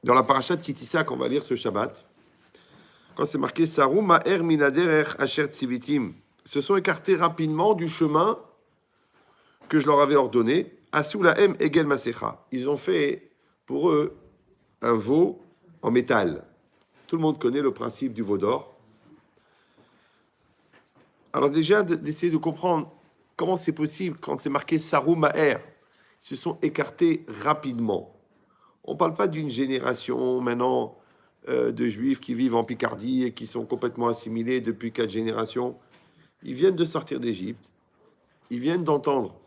Dans la paracha de Kitissa qu'on va lire ce Shabbat, quand c'est marqué Saru ma'er minaderech asher tzivitim, se sont écartés rapidement du chemin que je leur avais ordonné. Asu lahem egel masecha. Ils ont fait pour eux un veau en métal. Tout le monde connaît le principe du veau d'or. Alors déjà, d'essayer de comprendre comment c'est possible quand c'est marqué Saru ma'er. Ils se sont écartés rapidement. On ne parle pas d'une génération maintenant de juifs qui vivent en Picardie et qui sont complètement assimilés depuis 4 générations. Ils viennent de sortir d'Égypte. Ils viennent d'entendre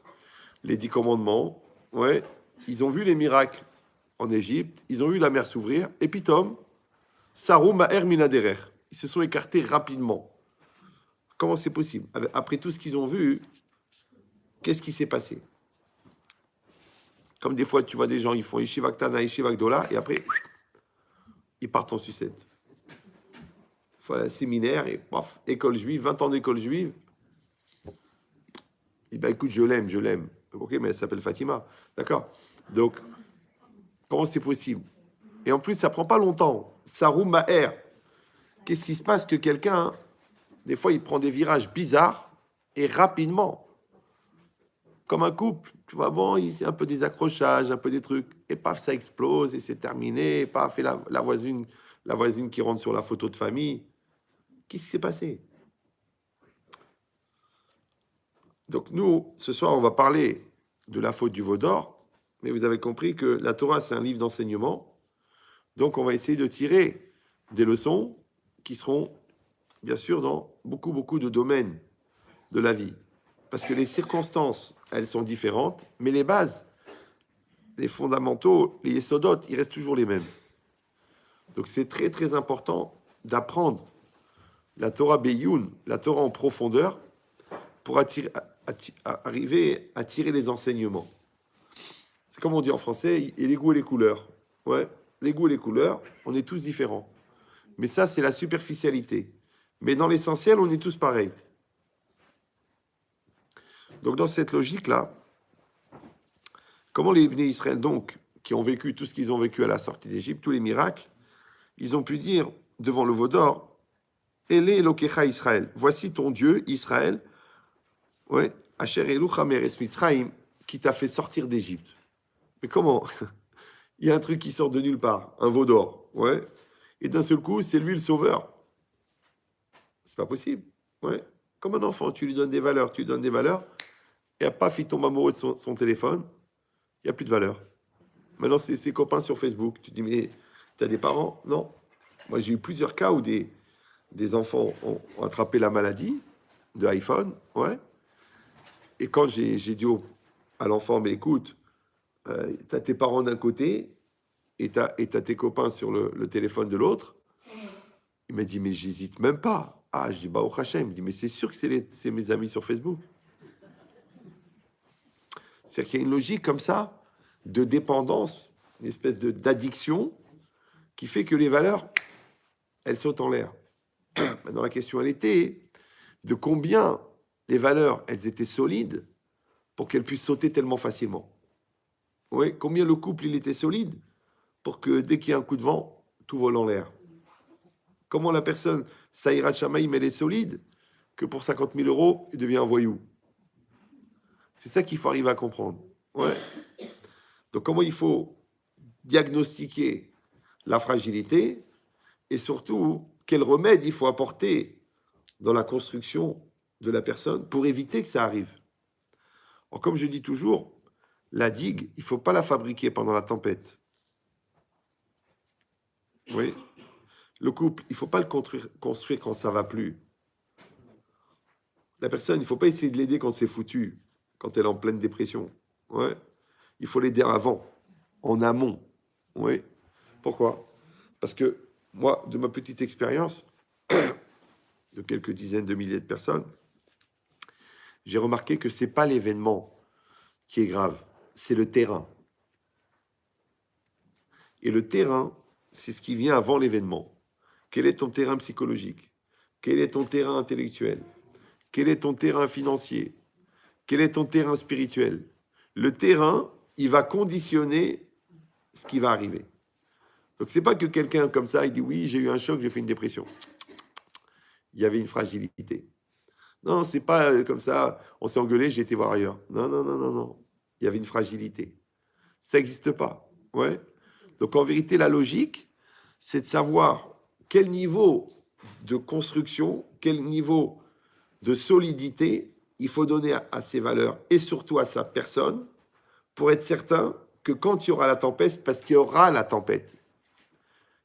les 10 commandements. Ouais. Ils ont vu les miracles en Égypte. Ils ont vu la mer s'ouvrir. Et puis, Tom, Saru ma'er minaderer. Ils se sont écartés rapidement. Comment c'est possible? Après tout ce qu'ils ont vu, qu'est-ce qui s'est passé? Comme des fois, tu vois des gens, ils font Yeshiva Ktana, Yeshiva Gdola, et après, ils partent en sucette. Voilà, séminaire, et paf, école juive, 20 ans d'école juive. Et ben écoute, je l'aime. Ok, mais elle s'appelle Fatima. D'accord? Donc, comment c'est possible? Et en plus, ça prend pas longtemps. Saru ma'er. Qu'est-ce qui se passe que quelqu'un, des fois, il prend des virages bizarres et rapidement. Comme un couple, tu vois, bon, il y a un peu des accrochages, un peu des trucs, et paf, ça explose, et c'est terminé, et paf, et la voisine qui rentre sur la photo de famille. Qu'est-ce qui s'est passé? Donc nous, ce soir, on va parler de la faute du veau d'or, mais vous avez compris que la Torah, c'est un livre d'enseignement, donc on va essayer de tirer des leçons qui seront, bien sûr, dans beaucoup de domaines de la vie. Parce que les circonstances, elles sont différentes, mais les bases, les fondamentaux, les yesodotes, ils restent toujours les mêmes. Donc c'est très important d'apprendre la Torah Beyoun, la Torah en profondeur, pour arriver à tirer les enseignements. C'est comme on dit en français, et les goûts et les couleurs. Ouais, les goûts et les couleurs, on est tous différents. Mais ça, c'est la superficialité. Mais dans l'essentiel, on est tous pareils. Donc dans cette logique-là, comment les Bnei Israël, donc, qui ont vécu tout ce qu'ils ont vécu à la sortie d'Égypte, tous les miracles, ils ont pu dire devant le veau d'or, Ele Elokecha Israël, voici ton Dieu, Israël, ouais, Asher Elucha Meretz Mitzrayim, qui t'a fait sortir d'Égypte. Mais comment? Il y a un truc qui sort de nulle part, un veau d'or, ouais, et d'un seul coup, c'est lui le sauveur. C'est pas possible, ouais. Comme un enfant, tu lui donnes des valeurs, et paf, il tombe amoureux de son téléphone, il n'y a plus de valeur. Maintenant, c'est ses copains sur Facebook. Tu te dis, mais tu as des parents? Non. Moi, j'ai eu plusieurs cas où des enfants ont attrapé la maladie de iPhone, ouais. Et quand j'ai dit à l'enfant, mais écoute, tu as tes parents d'un côté et tu as tes copains sur le téléphone de l'autre, il m'a dit, mais j'hésite même pas. Ah, je dis, bah, au Hachem. Il me dit, mais c'est sûr que c'est mes amis sur Facebook. C'est-à-dire qu'il y a une logique comme ça de dépendance, une espèce d'addiction qui fait que les valeurs, elles sautent en l'air. Maintenant, la question, elle était de combien les valeurs, elles étaient solides pour qu'elles puissent sauter tellement facilement. Oui, combien le couple, il était solide pour que dès qu'il y a un coup de vent, tout vole en l'air. Comment la personne, Saïra Chamaïm, elle est solide que pour 50 000 euros, il devient un voyou. C'est ça qu'il faut arriver à comprendre. Ouais. Donc, comment il faut diagnostiquer la fragilité et surtout, quel remède il faut apporter dans la construction de la personne pour éviter que ça arrive. Alors, comme je dis toujours, la digue, il ne faut pas la fabriquer pendant la tempête. Oui. Le couple, il ne faut pas le construire quand ça ne va plus. La personne, il ne faut pas essayer de l'aider quand c'est foutu, quand elle est en pleine dépression. Ouais. Il faut l'aider avant, en amont. Oui. Pourquoi? Parce que moi, de ma petite expérience, de quelques dizaines de milliers de personnes, j'ai remarqué que ce n'est pas l'événement qui est grave, c'est le terrain. Et le terrain, c'est ce qui vient avant l'événement. Quel est ton terrain psychologique? Quel est ton terrain intellectuel? Quel est ton terrain financier? Quel est ton terrain spirituel? Le terrain, il va conditionner ce qui va arriver. Donc, c'est pas que quelqu'un comme ça, il dit oui, j'ai eu un choc, j'ai fait une dépression. Il y avait une fragilité. Non, c'est pas comme ça, on s'est engueulé, j'ai été voir ailleurs. Non, non, non, non, non. Il y avait une fragilité. Ça n'existe pas. Ouais. Donc, en vérité, la logique, c'est de savoir quel niveau de construction, quel niveau de solidité il faut donner à ses valeurs et surtout à sa personne pour être certain que quand il y aura la tempête, parce qu'il y aura la tempête,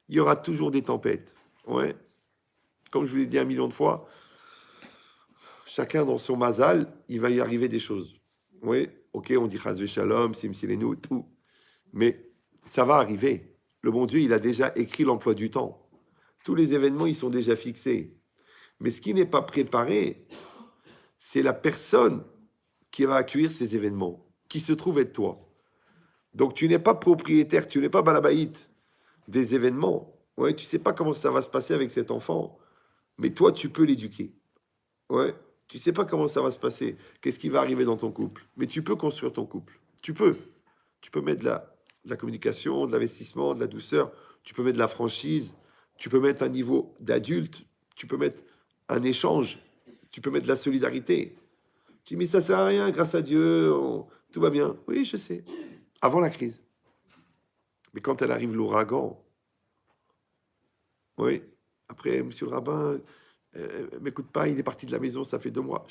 il y aura toujours des tempêtes. Ouais. Comme je vous l'ai dit 1 million de fois, chacun dans son mazal, il va y arriver des choses. Oui, ok, on dit Chazvé Shalom, Simsilenu, tout. Mais ça va arriver. Le bon Dieu, il a déjà écrit l'emploi du temps. Tous les événements, ils sont déjà fixés. Mais ce qui n'est pas préparé, c'est la personne qui va accueillir ces événements, qui se trouve être toi. Donc tu n'es pas propriétaire, tu n'es pas balabaït des événements. Ouais, tu ne sais pas comment ça va se passer avec cet enfant, mais toi, tu peux l'éduquer. Ouais, tu ne sais pas comment ça va se passer, qu'est-ce qui va arriver dans ton couple, mais tu peux construire ton couple. Tu peux. Tu peux mettre de la communication, de l'investissement, de la douceur, tu peux mettre de la franchise, tu peux mettre un niveau d'adulte, tu peux mettre un échange, tu peux mettre de la solidarité. Tu dis, mais ça sert à rien, grâce à Dieu, tout va bien. Oui, je sais. Avant la crise. Mais quand elle arrive, l'ouragan, oui. Après, monsieur le rabbin, m'écoute pas, il est parti de la maison, ça fait 2 mois.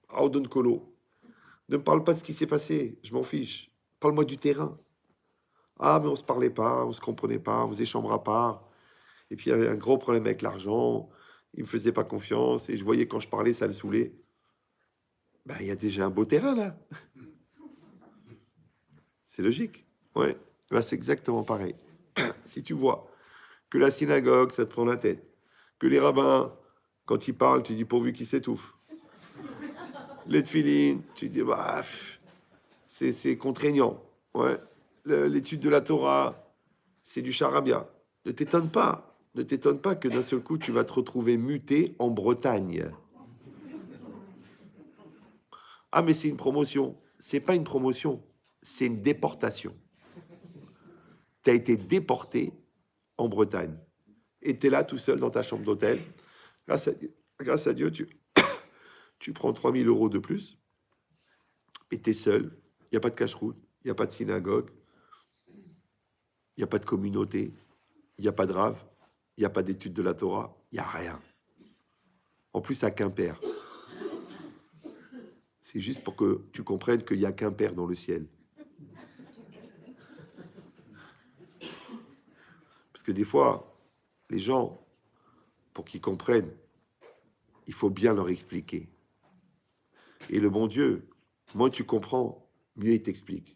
Audon Colo. Ne me parle pas de ce qui s'est passé, je m'en fiche. Parle-moi du terrain. Ah, mais on se parlait pas, on se comprenait pas, on faisait chambre à part. Et puis il y avait un gros problème avec l'argent. Il me faisait pas confiance et je voyais quand je parlais, ça le saoulait. Ben, il y a déjà un beau terrain là. C'est logique. Ouais. Ben, c'est exactement pareil. Si tu vois que la synagogue, ça te prend la tête, que les rabbins, quand ils parlent, tu dis pourvu qu'ils s'étouffent. Les tefilines, tu dis bah, c'est contraignant. Ouais. L'étude de la Torah, c'est du charabia. Ne t'étonne pas. Ne t'étonne pas que d'un seul coup, tu vas te retrouver muté en Bretagne. Ah, mais c'est une promotion. C'est pas une promotion, c'est une déportation. Tu as été déporté en Bretagne. Et tu es là tout seul dans ta chambre d'hôtel. Grâce à Dieu, tu prends 3000 euros de plus. Et tu es seul. Il n'y a pas de cache-route. Il n'y a pas de synagogue. Il n'y a pas de communauté. Il n'y a pas de rave. Il n'y a pas d'étude de la Torah. Il n'y a rien. En plus, à Quimper. C'est juste pour que tu comprennes qu'il n'y a qu'un père dans le ciel. Parce que des fois, les gens, pour qu'ils comprennent, il faut bien leur expliquer. Et le bon Dieu, moins tu comprends, mieux il t'explique.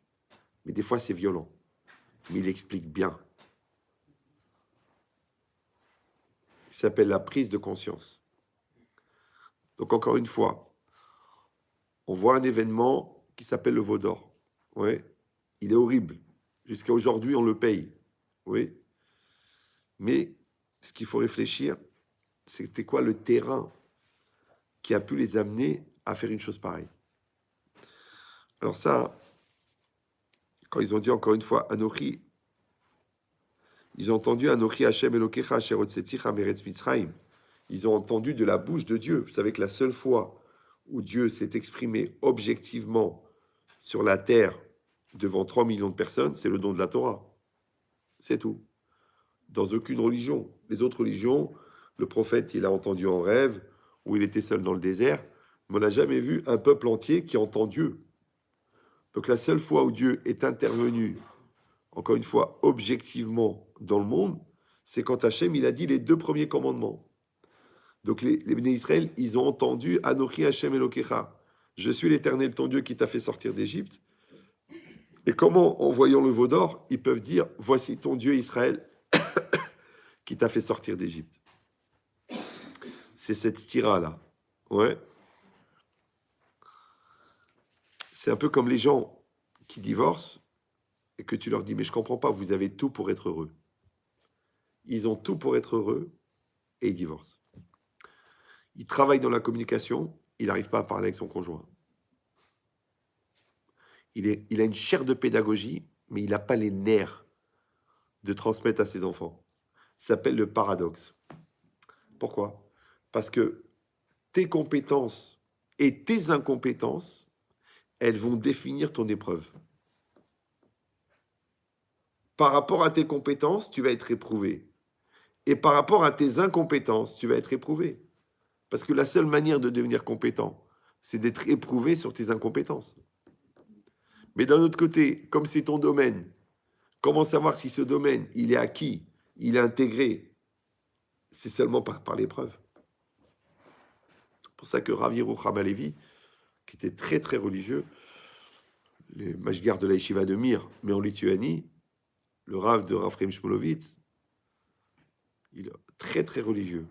Mais des fois, c'est violent. Mais il explique bien. Ça s'appelle la prise de conscience. Donc, encore une fois, on voit un événement qui s'appelle le veau d'or. Ouais, il est horrible. Jusqu'à aujourd'hui, on le paye. Oui. Mais ce qu'il faut réfléchir, c'était quoi le terrain qui a pu les amener à faire une chose pareille. Alors ça, quand ils ont dit encore une fois Anochi, ils ont entendu Anochi Hashem Elokecha Asher Hotzeticha Meretz Mitzrayim. Ils ont entendu de la bouche de Dieu. Vous savez que la seule fois où Dieu s'est exprimé objectivement sur la terre devant 3 millions de personnes, c'est le don de la Torah. C'est tout. Dans aucune religion. Les autres religions, le prophète, il a entendu en rêve, ou il était seul dans le désert, mais on n'a jamais vu un peuple entier qui entend Dieu. Donc la seule fois où Dieu est intervenu, encore une fois, objectivement dans le monde, c'est quand Hachem, il a dit les 2 premiers commandements. Donc les Béné Israël, ils ont entendu Anochi Hachem Elokecha. Je suis l'Éternel, ton Dieu, qui t'a fait sortir d'Égypte. Et comment, en voyant le veau d'or, ils peuvent dire voici ton Dieu Israël qui t'a fait sortir d'Égypte. C'est cette stira-là. Ouais. C'est un peu comme les gens qui divorcent et que tu leur dis mais je comprends pas, vous avez tout pour être heureux. Ils ont tout pour être heureux et ils divorcent. Il travaille dans la communication, il n'arrive pas à parler avec son conjoint. Il a une chaire de pédagogie, mais il n'a pas les nerfs de transmettre à ses enfants. Ça s'appelle le paradoxe. Pourquoi? Parce que tes compétences et tes incompétences, elles vont définir ton épreuve. Par rapport à tes compétences, tu vas être éprouvé. Et par rapport à tes incompétences, tu vas être éprouvé. Parce que la seule manière de devenir compétent, c'est d'être éprouvé sur tes incompétences. Mais d'un autre côté, comme c'est ton domaine, comment savoir si ce domaine, il est acquis, il est intégré? C'est seulement par l'épreuve. C'est pour ça que Rav Yerucham Halevi, qui était très très religieux, les mashgar de la yeshiva de Mir, mais en Lituanie, le Rav de Rav Chaim Shmulevitz, il est très très religieux.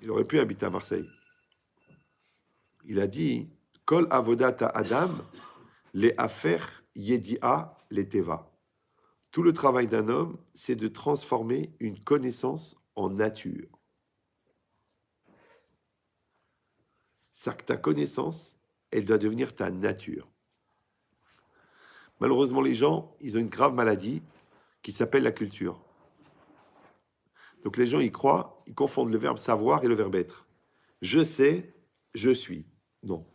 Il aurait pu habiter à Marseille. Il a dit Kol avodata Adam, les afer yedia les teva. Tout le travail d'un homme, c'est de transformer une connaissance en nature. C'est que ta connaissance, elle doit devenir ta nature. Malheureusement, les gens, ils ont une grave maladie qui s'appelle la culture. Donc les gens, ils croient, ils confondent le verbe savoir et le verbe être. Je sais, je suis. Non.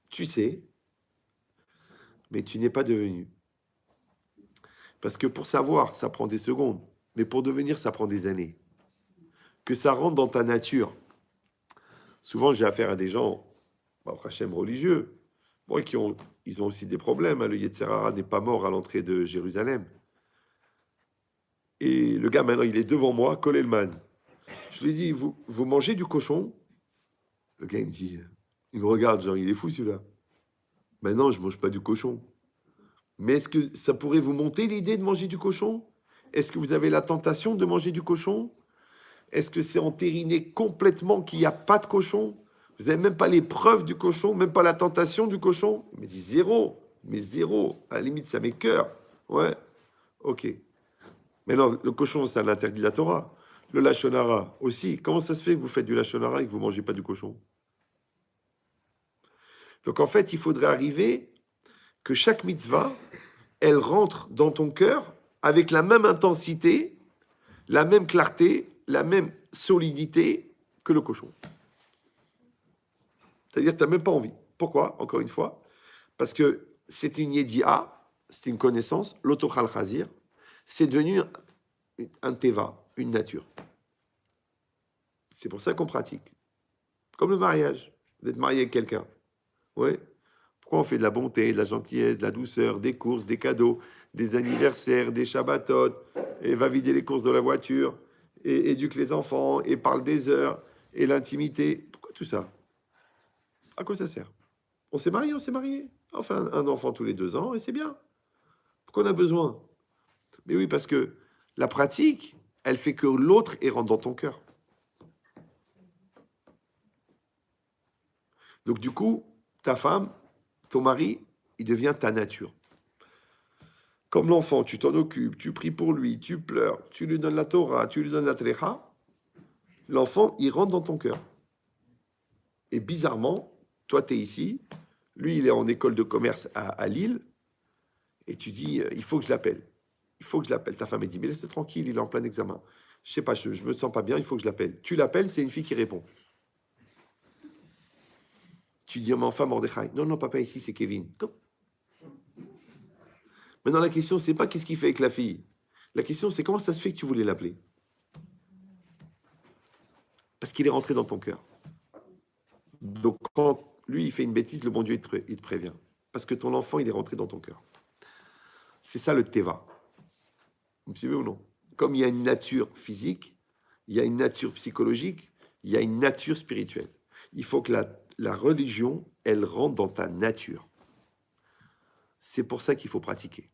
Tu sais, mais tu n'es pas devenu. Parce que pour savoir, ça prend des secondes. Mais pour devenir, ça prend des années. Que ça rentre dans ta nature. Souvent, j'ai affaire à des gens, Hachem religieux, bon, ils ont aussi des problèmes. Hein. Le Yetzer Hara n'est pas mort à l'entrée de Jérusalem. Et le gars, maintenant, il est devant moi, Kolelman. Je lui dis, vous mangez du cochon? Le gars, il me dit, il me regarde, genre, il est fou celui-là. Maintenant, je ne mange pas du cochon. Mais est-ce que ça pourrait vous monter l'idée de manger du cochon? Est-ce que vous avez la tentation de manger du cochon? Est-ce que c'est entériné complètement qu'il n'y a pas de cochon? Vous n'avez même pas les preuves du cochon, même pas la tentation du cochon? Il me dit zéro, mais zéro. À la limite, ça m'écoeure. Ouais, ok. Mais non, le cochon, ça l'interdit la Torah. Le Lachon Hara aussi. Comment ça se fait que vous faites du Lachon Hara et que vous ne mangez pas du cochon? Donc en fait, il faudrait arriver que chaque mitzvah, elle rentre dans ton cœur avec la même intensité, la même clarté, la même solidité que le cochon. C'est-à-dire que tu n'as même pas envie. Pourquoi? Encore une fois, parce que c'est une yedia, c'est une connaissance, l'autochal chazir, c'est devenu un teva, une nature. C'est pour ça qu'on pratique. Comme le mariage. Vous êtes marié avec quelqu'un. Oui. Pourquoi on fait de la bonté, de la gentillesse, de la douceur, des courses, des cadeaux, des anniversaires, des shabbatot, et va vider les courses de la voiture, et éduque les enfants, et parle des heures, et l'intimité. Pourquoi tout ça? À quoi ça sert? On s'est marié, on s'est marié. Enfin, un enfant tous les 2 ans, et c'est bien. Pourquoi on a besoin? Mais oui, parce que la pratique, elle fait que l'autre est rentre dans ton cœur. Donc du coup, ta femme, ton mari, il devient ta nature. Comme l'enfant, tu t'en occupes, tu pries pour lui, tu pleures, tu lui donnes la Torah, tu lui donnes la Trécha, l'enfant, il rentre dans ton cœur. Et bizarrement, toi, tu es ici, lui, il est en école de commerce à Lille, et tu dis, il faut que je l'appelle. Il faut que je l'appelle. Ta femme, elle dit, mais laisse-le tranquille, il est en plein examen. Je sais pas, je me sens pas bien, il faut que je l'appelle. Tu l'appelles, c'est une fille qui répond. Tu dis, mais enfin, Mordechai. Non, non, papa, ici, c'est Kevin. Comme. Maintenant, la question, c'est pas qu'est-ce qu'il fait avec la fille. La question, c'est comment ça se fait que tu voulais l'appeler? Parce qu'il est rentré dans ton cœur. Donc, quand lui, il fait une bêtise, le bon Dieu, il te prévient. Parce que ton enfant, il est rentré dans ton cœur. C'est ça le teva. Vous me suivez ou non? Comme il y a une nature physique, il y a une nature psychologique, il y a une nature spirituelle. Il faut que la religion, elle rentre dans ta nature. C'est pour ça qu'il faut pratiquer.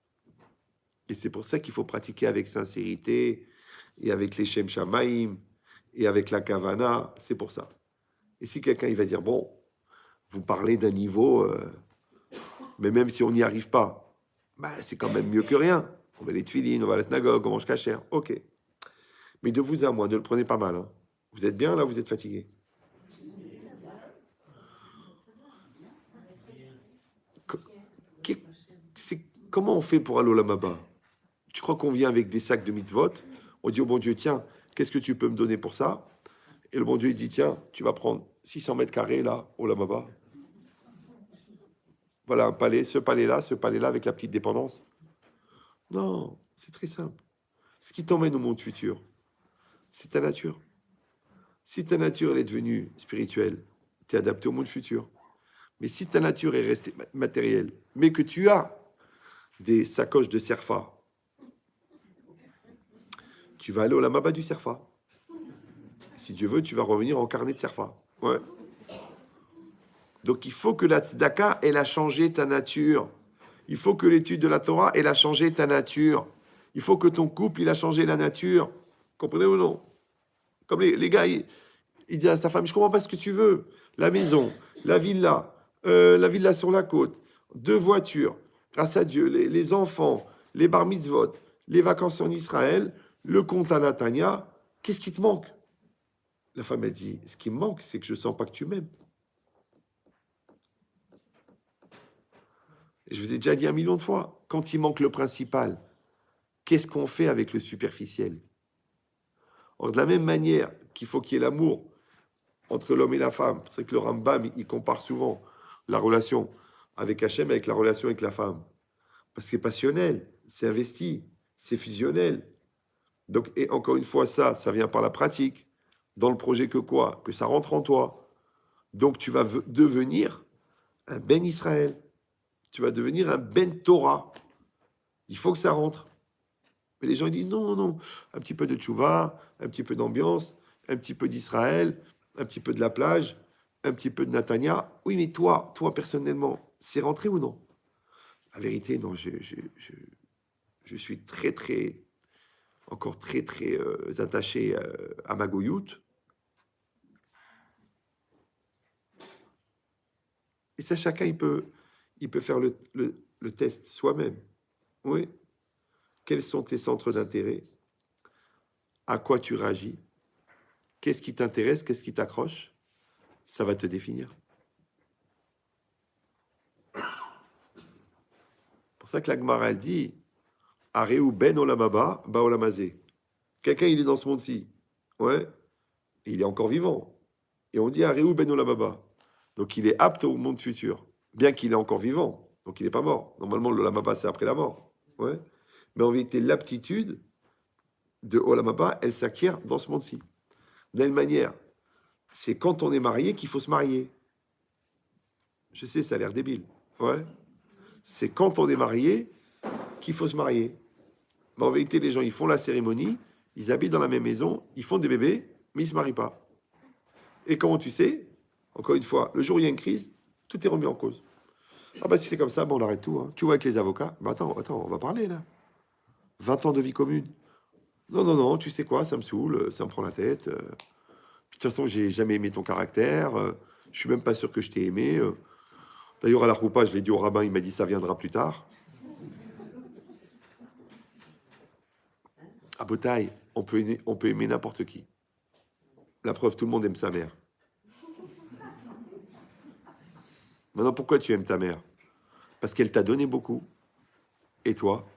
Et c'est pour ça qu'il faut pratiquer avec sincérité, et avec les Shem Shamaim, et avec la Kavana. C'est pour ça. Et si quelqu'un il va dire, bon, vous parlez d'un niveau, mais même si on n'y arrive pas, bah, c'est quand même mieux que rien. On met les tefilines, on va à la synagogue, on mange cachère. Ok. Mais de vous à moi, ne le prenez pas mal. Hein. Vous êtes bien là, vous êtes fatigué. comment on fait pour aller au Olam Haba? Tu crois qu'on vient avec des sacs de mitzvot? On dit au bon Dieu, tiens, qu'est-ce que tu peux me donner pour ça? Et le bon Dieu, il dit, tiens, tu vas prendre 600 mètres carrés là, au Olam Haba. Voilà un palais, ce palais-là, avec la petite dépendance. Non, c'est très simple. Ce qui t'emmène au monde futur, c'est ta nature. Si ta nature elle est devenue spirituelle, tu es adapté au monde futur. Mais si ta nature est restée matérielle, mais que tu as des sacoches de Serfa, tu vas aller au Lamaba du Serfa. Si Dieu veut, tu vas revenir en carnet de Serfa. Ouais. Donc il faut que la tzedaka, elle a changé ta nature. Il faut que l'étude de la Torah, elle a changé ta nature. Il faut que ton couple, il a changé la nature. Comprenez ou non? Comme les gars, il dit à sa femme, je comprends pas ce que tu veux. La maison, la villa sur la côte, 2 voitures, grâce à Dieu, les enfants, les bar mitzvot, les vacances en Israël, le compte à Natania. Qu'est-ce qui te manque? La femme a dit, ce qui me manque, c'est que je sens pas que tu m'aimes. Je vous ai déjà dit 1 million de fois, quand il manque le principal, qu'est-ce qu'on fait avec le superficiel? Or, de la même manière qu'il faut qu'il y ait l'amour entre l'homme et la femme, c'est que le Rambam, il compare souvent la relation avec Hachem avec la relation avec la femme. Parce que c'est passionnel, c'est investi, c'est fusionnel. Donc, et encore une fois, ça vient par la pratique. Dans le projet que quoi? Que ça rentre en toi. Donc, tu vas devenir un Ben Israël. Tu vas devenir un Ben Torah. Il faut que ça rentre. Mais les gens ils disent non, non, un petit peu de tchouva, un petit peu d'ambiance, un petit peu d'Israël, un petit peu de la plage, un petit peu de Natania. Oui, mais toi personnellement, c'est rentré ou non? La vérité, non, je suis encore très attaché à ma goyoute. Et ça, chacun, il peut faire le test soi-même. Oui. Quels sont tes centres d'intérêt? À quoi tu réagis? Qu'est-ce qui t'intéresse? Qu'est-ce qui t'accroche? Ça va te définir. C'est pour ça que la Gemara, elle dit Areu ben olamaba, ba olamazé. Quelqu'un, il est dans ce monde-ci. Ouais. Et il est encore vivant. Et on dit Areu ben olamaba. Donc il est apte au monde futur. Bien qu'il est encore vivant. Donc il n'est pas mort. Normalement, l'olamaba, c'est après la mort. Ouais. Mais en vérité, l'aptitude de olamaba, elle s'acquiert dans ce monde-ci. De la même manière, c'est quand on est marié qu'il faut se marier. Je sais, ça a l'air débile. Ouais. C'est quand on est marié qu'il faut se marier. Mais en vérité, les gens, ils font la cérémonie, ils habitent dans la même maison, ils font des bébés, mais ils ne se marient pas. Et comment tu sais? Encore une fois, le jour où il y a une crise, tout est remis en cause. Ah bah si c'est comme ça, bon, on arrête tout. Hein. Tu vois avec les avocats, bah attends, on va parler là. 20 ans de vie commune. Non, non, non, tu sais quoi, ça me saoule, ça me prend la tête. De toute façon, j'ai jamais aimé ton caractère. Je suis même pas sûr que je t'ai aimé. D'ailleurs, à la roupa, je l'ai dit au rabbin, il m'a dit ça viendra plus tard. À Botaï, on peut aimer n'importe qui. La preuve, tout le monde aime sa mère. Maintenant, pourquoi tu aimes ta mère? Parce qu'elle t'a donné beaucoup. Et toi,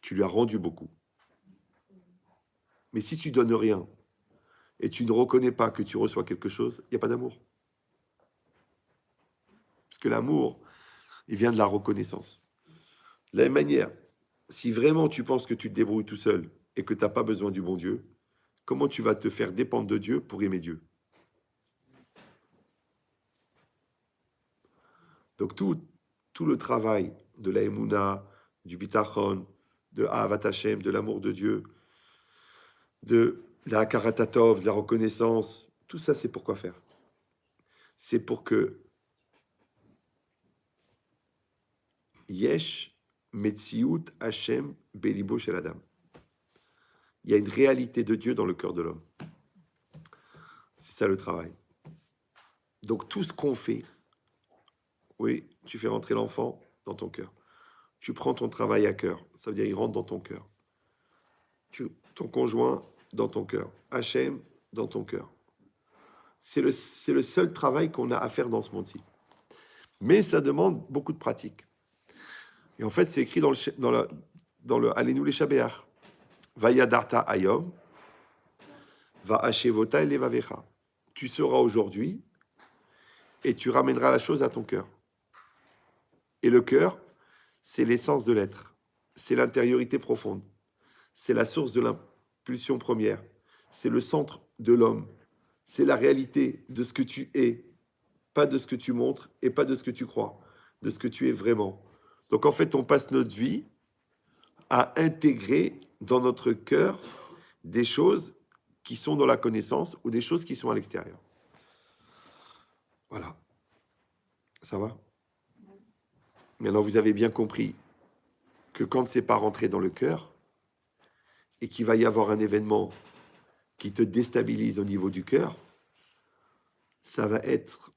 tu lui as rendu beaucoup. Mais si tu donnes rien et tu ne reconnais pas que tu reçois quelque chose, il n'y a pas d'amour. Parce que l'amour, il vient de la reconnaissance. De la même manière, si vraiment tu penses que tu te débrouilles tout seul et que tu n'as pas besoin du bon Dieu, comment tu vas te faire dépendre de Dieu pour aimer Dieu? Donc tout le travail de la Emouna, du Bitachon, de Ahavat Hashem, de l'amour de Dieu, de la Hakarat-Hatov, de la reconnaissance, tout ça c'est pour quoi faire? C'est pour que Yesh Metziut Hashem Belibo Shel Adam. Il y a une réalité de Dieu dans le cœur de l'homme. C'est ça le travail. Donc tout ce qu'on fait, oui, tu fais rentrer l'enfant dans ton cœur. Tu prends ton travail à cœur, ça veut dire il rentre dans ton cœur. Ton conjoint dans ton cœur, Hachem dans ton cœur. C'est le seul travail qu'on a à faire dans ce monde-ci. Mais ça demande beaucoup de pratique. Et en fait, c'est écrit dans le Alenu les Shabéach. Vayadarta ayom, va hachevota et levavecha. Tu seras aujourd'hui et tu ramèneras la chose à ton cœur. Et le cœur, c'est l'essence de l'être. C'est l'intériorité profonde. C'est la source de l'impulsion première. C'est le centre de l'homme. C'est la réalité de ce que tu es. Pas de ce que tu montres et pas de ce que tu crois. De ce que tu es vraiment. Donc en fait, on passe notre vie à intégrer dans notre cœur des choses qui sont dans la connaissance ou des choses qui sont à l'extérieur. Voilà. Ça va? Maintenant, vous avez bien compris que quand c'est pas rentré dans le cœur et qu'il va y avoir un événement qui te déstabilise au niveau du cœur, ça va être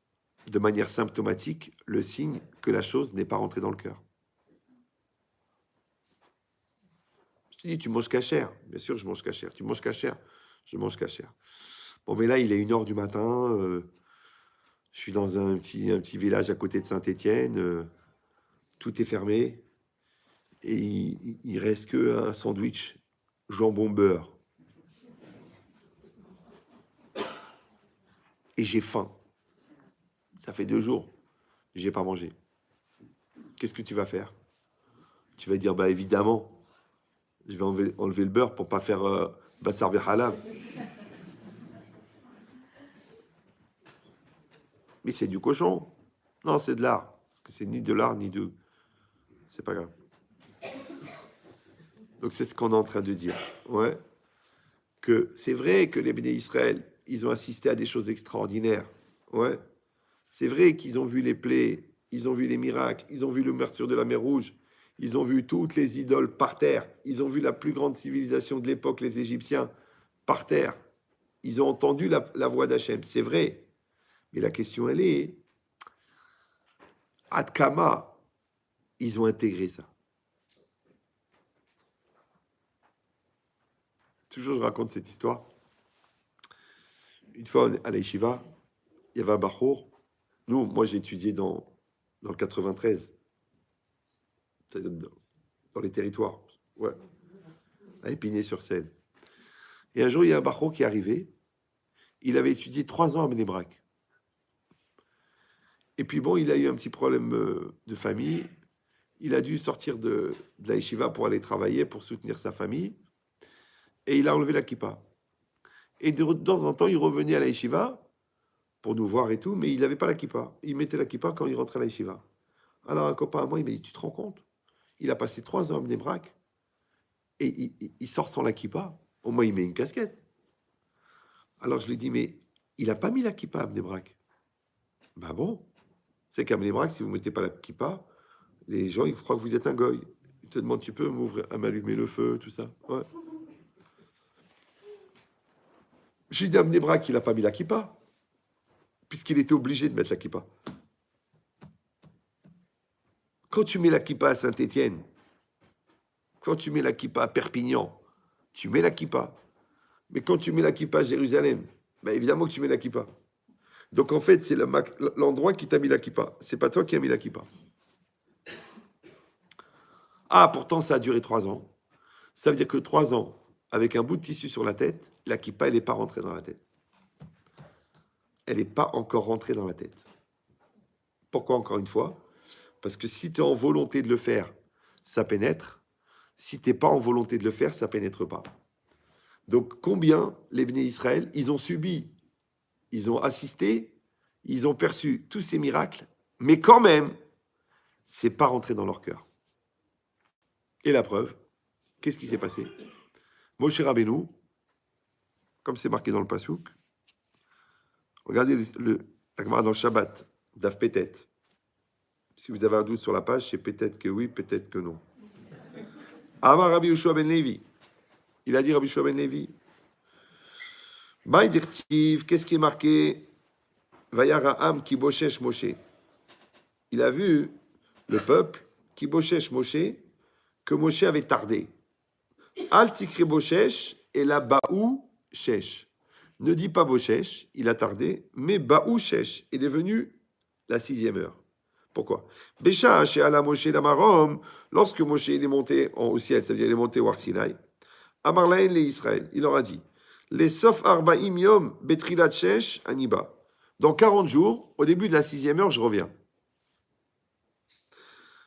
de manière symptomatique le signe que la chose n'est pas rentrée dans le cœur. Je te dis, tu manges cachère. Bien sûr, je mange cachère. Tu manges cachère? Je mange cachère. Bon, mais là, il est 1h du matin. Je suis dans un petit village à côté de Saint-Étienne. Tout est fermé. Et il reste qu'un sandwich jambon-beurre. Et j'ai faim. Ça fait 2 jours. Je n'ai pas mangé. Qu'est-ce que tu vas faire? Tu vas dire, bah évidemment, je vais enlever le beurre pour pas faire bassar halav. Mais c'est du cochon. Non, c'est de l'art. Parce que c'est ni de l'art, ni de... C'est pas grave. Donc c'est ce qu'on est en train de dire. Ouais. Que c'est vrai que les béné Israël, ils ont assisté à des choses extraordinaires. Ouais. C'est vrai qu'ils ont vu les plaies, ils ont vu les miracles, ils ont vu l'ouverture de la mer Rouge, ils ont vu toutes les idoles par terre, ils ont vu la plus grande civilisation de l'époque, les Égyptiens, par terre. Ils ont entendu la voix d'Hachem, c'est vrai. Mais la question, elle est, Adkama, ils ont intégré ça. Toujours, je raconte cette histoire. Une fois, à la yeshiva, il y avait un bachour. Moi, j'ai étudié dans le 93, dans les territoires, ouais, à Épinay-sur-Seine. Et un jour, il y a un bachour qui est arrivé. Il avait étudié 3 ans à Bnei Brak. Et puis bon, il a eu un petit problème de famille. Il a dû sortir de la yeshiva pour aller travailler, pour soutenir sa famille. Et il a enlevé la kippa. Et de temps en temps, il revenait à la yeshiva pour nous voir et tout, mais il n'avait pas la kippa. Il mettait la kippa quand il rentrait à la yeshiva. Alors un copain à moi, il m'a dit, tu te rends compte? Il a passé 3 ans à Bnei Brak et il sort sans la kippa. Au moins, il met une casquette. Alors je lui dis, mais il n'a pas mis la kippa à Bnei Brak. Ben bon, c'est qu'à Bnei Brak, si vous ne mettez pas la kippa, les gens, ils croient que vous êtes un goy. Ils te demandent, tu peux m'allumer le feu, tout ça. Ouais. J'ai dit à Bnei Brak qu'il n'a pas mis la kippa, puisqu'il était obligé de mettre la kippa. Quand tu mets la kippa à Saint-Étienne, quand tu mets la kippa à Perpignan, tu mets la kippa. Mais quand tu mets la kippa à Jérusalem, ben évidemment que tu mets la kippa. Donc en fait, c'est l'endroit qui t'a mis la kippa. C'est pas toi qui as mis la kippa. Ah, pourtant, ça a duré 3 ans. Ça veut dire que 3 ans, avec un bout de tissu sur la tête, la kippa, elle n'est pas rentrée dans la tête. Elle n'est pas encore rentrée dans la tête. Pourquoi, encore une fois? Parce que si tu es en volonté de le faire, ça pénètre. Si tu n'es pas en volonté de le faire, ça ne pénètre pas. Donc, combien les béné Israël, ils ont subi, ils ont assisté, ils ont perçu tous ces miracles, mais quand même, c'est pas rentré dans leur cœur. Et la preuve, qu'est-ce qui s'est passé? Moshe Rabbeinu, comme c'est marqué dans le Passouk, regardez la Gemara dans le Shabbat, Daf Pétet. Si vous avez un doute sur la page, c'est peut-être que oui, peut-être que non. Amar Rabbi Yoshua ben Levi. Il a dit Rabbi Yoshua ben Levi. Maïdirtiv, qu'est-ce qui est marqué? Vayara'am ki boshesh Moshe. Il a vu le peuple qui boshesh Moshe, que Moshe avait tardé. Al tikri boshesh et la baou shesh. Ne dis pas boshesh, il a tardé, mais baou shesh est devenu la 6e heure. Pourquoi? Bécha, chez Allah Moshe Damarom, lorsque Moshe il est monté au ciel, c'est-à-dire il est monté au Har Sinaï, Amarlaen les Israël, il leur a dit, les Sof Arbaim Yom Betrilat Shesh Aniba. Dans 40 jours, au début de la 6e heure, je reviens.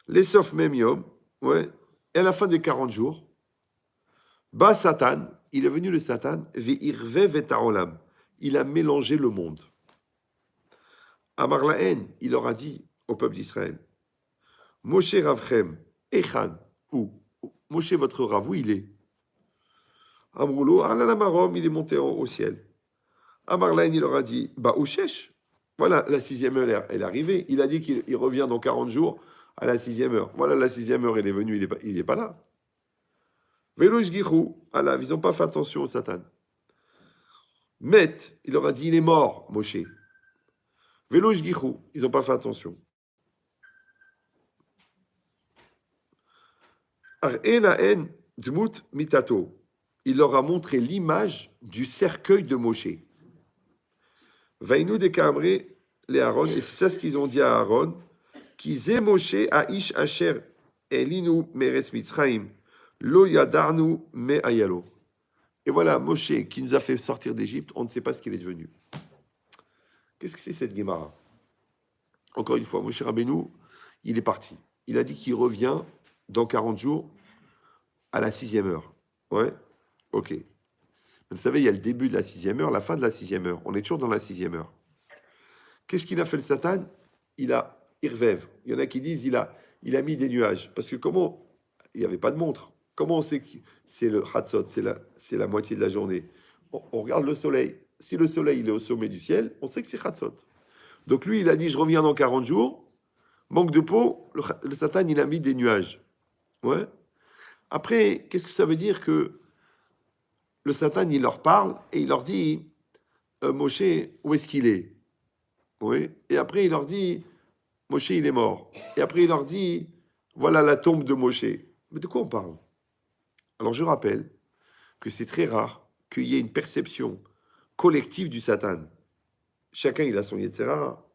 Les Sof Mem Yom, ouais, et à la fin des 40 jours, Ba Satan, il est venu le Satan, Ve'irve Vetaolam, il a mélangé le monde. Amarlaen, il leur a dit au peuple d'Israël, Moshe Ravchem, Echan, où Moshe, votre Rav, où il est? Amroulo, Alalamarom, il est monté au ciel. Amarlaen, il leur a dit, bah, Ouchesh. Voilà, la 6e heure, elle est arrivée. Il a dit qu'il revient dans 40 jours à la 6e heure. Voilà, la 6e heure, elle est venue, il n'est pas là. Velosh Girou, Allah, ils n'ont pas fait attention au Satan. Met, il leur a dit, il est mort, Moshe. Velosh Girou, ils n'ont pas fait attention. Ar-en Dmut Mitato, il leur a montré l'image du cercueil de Moshe. Vainu de Kamre les Aaron, et c'est ça ce qu'ils ont dit à Aaron, qui zé Moshe a ish asher elinu meres mitzraim, lo yadarnu me ayalo. Et voilà, Moshe qui nous a fait sortir d'Égypte, on ne sait pas ce qu'il est devenu. Qu'est-ce que c'est cette Guémara? Encore une fois, Moshe Rabbeinu, il est parti. Il a dit qu'il revient dans 40 jours à la 6e heure. Ouais, ok. Vous savez, il y a le début de la 6e heure, la fin de la 6e heure. On est toujours dans la 6e heure. Qu'est-ce qu'il a fait le Satan? Il a irvev. Il y en a qui disent il a mis des nuages. Parce que comment? Il n'y avait pas de montre. Comment on sait que c'est le Hatzot, c'est la moitié de la journée? On regarde le soleil. Si le soleil il est au sommet du ciel, on sait que c'est Hatzot. Donc lui, il a dit je reviens dans 40 jours. Manque de peau, le Satan, il a mis des nuages. Ouais. Après, qu'est-ce que ça veut dire que le Satan, il leur parle et il leur dit Moshe, où est-ce qu'il est? Oui. Et après, il leur dit Moshe, il est mort. Et après, il leur dit voilà la tombe de Moshe. Mais de quoi on parle? Alors, je rappelle que c'est très rare qu'il y ait une perception collective du Satan. Chacun, il a son Yetzerara.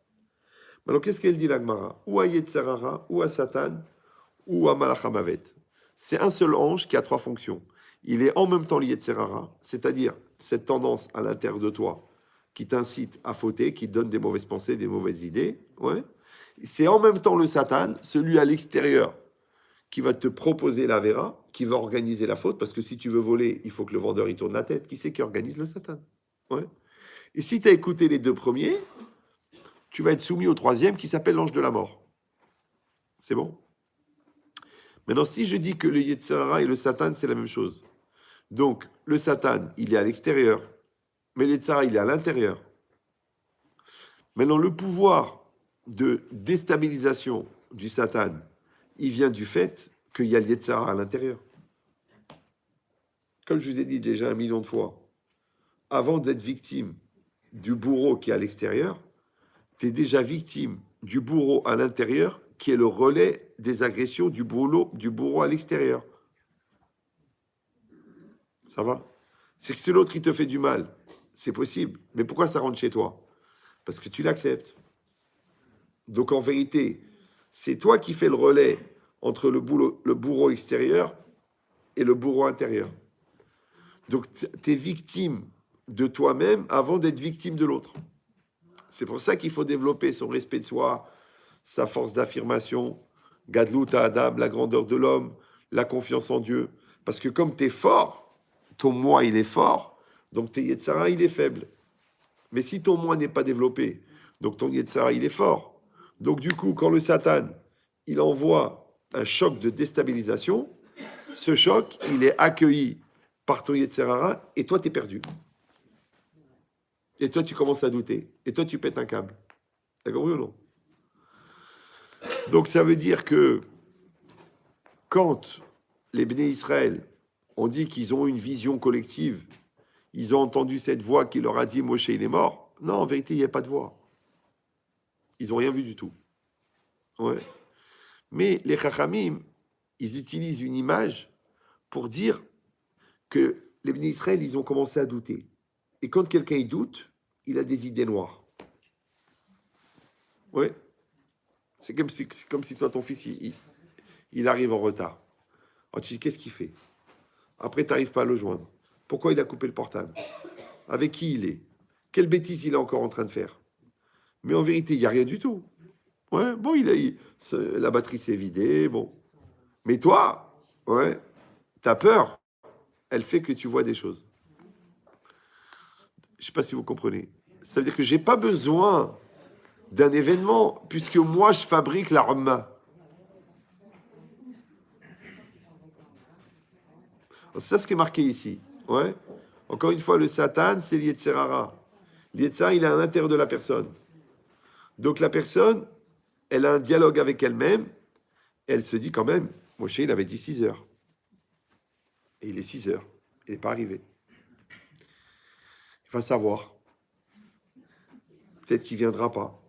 Alors, qu'est-ce qu'elle dit, la Gemara? Ou à Yetzerara, ou à Satan, ou à Malachamavet. C'est un seul ange qui a 3 fonctions. Il est en même temps le Yetzerara, c'est-à-dire cette tendance à l'intérieur de toi qui t'incite à fauter, qui te donne des mauvaises pensées, des mauvaises idées. Ouais. C'est en même temps le Satan, celui à l'extérieur, qui va te proposer la vera, qui va organiser la faute, parce que si tu veux voler, il faut que le vendeur il tourne la tête. Qui c'est qui organise le Satan? Ouais. Et si tu as écouté les 2 premiers, tu vas être soumis au 3e qui s'appelle l'ange de la mort. C'est bon? Maintenant, si je dis que le Yetzirah et le Satan, c'est la même chose, donc le Satan, il est à l'extérieur, mais le Yetzirah, il est à l'intérieur. Maintenant, le pouvoir de déstabilisation du Satan, il vient du fait qu'il y a le Yetzirah à l'intérieur. Comme je vous ai dit déjà 1 million de fois, avant d'être victime du bourreau qui est à l'extérieur, tu es déjà victime du bourreau à l'intérieur qui est le relais des agressions du bourreau à l'extérieur. Ça va? C'est que si l'autre, il te fait du mal, c'est possible. Mais pourquoi ça rentre chez toi? Parce que tu l'acceptes. Donc en vérité, c'est toi qui fais le relais entre le bourreau extérieur et le bourreau intérieur. Donc tu es victime de toi-même avant d'être victime de l'autre. C'est pour ça qu'il faut développer son respect de soi, sa force d'affirmation, Gadlut Adam, la grandeur de l'homme, la confiance en Dieu. Parce que comme tu es fort, ton moi, il est fort, donc ton Yetzara, il est faible. Mais si ton moi n'est pas développé, donc ton Yetzara, il est fort. Donc du coup, quand le Satan, il envoie un choc de déstabilisation, ce choc, il est accueilli par ton Yetzara, et toi, tu es perdu. Et toi, tu commences à douter. Et toi, tu pètes un câble. T'as compris ou non? Donc ça veut dire que quand les Béné Israël ont dit qu'ils ont une vision collective, ils ont entendu cette voix qui leur a dit Moshe il est mort. Non, en vérité, il n'y a pas de voix. Ils n'ont rien vu du tout. Ouais. Mais les Chachamim, ils utilisent une image pour dire que les Béné Israël, ils ont commencé à douter. Et quand quelqu'un il doute, il a des idées noires. Ouais. C'est comme si toi, ton fils, il arrive en retard. Alors tu dis, qu'est-ce qu'il fait? Après, tu n'arrives pas à le joindre. Pourquoi il a coupé le portable? Avec qui il est? Quelle bêtise il est encore en train de faire? Mais en vérité, il n'y a rien du tout. Ouais, bon, la batterie s'est vidée, bon. Mais toi, ouais, ta peur, elle fait que tu vois des choses. Je ne sais pas si vous comprenez. Ça veut dire que j'ai pas besoin d'un événement, puisque moi, je fabrique l'arme. C'est ça ce qui est marqué ici. Ouais. Encore une fois, le Satan, c'est l'Yetzerara. L'Yetzerara, il est à l'intérieur de la personne. Donc la personne, elle a un dialogue avec elle-même. Elle se dit quand même, Moshe, il avait dit 6 heures. Et il est 6 heures. Il n'est pas arrivé. Il va savoir. Peut-être qu'il ne viendra pas.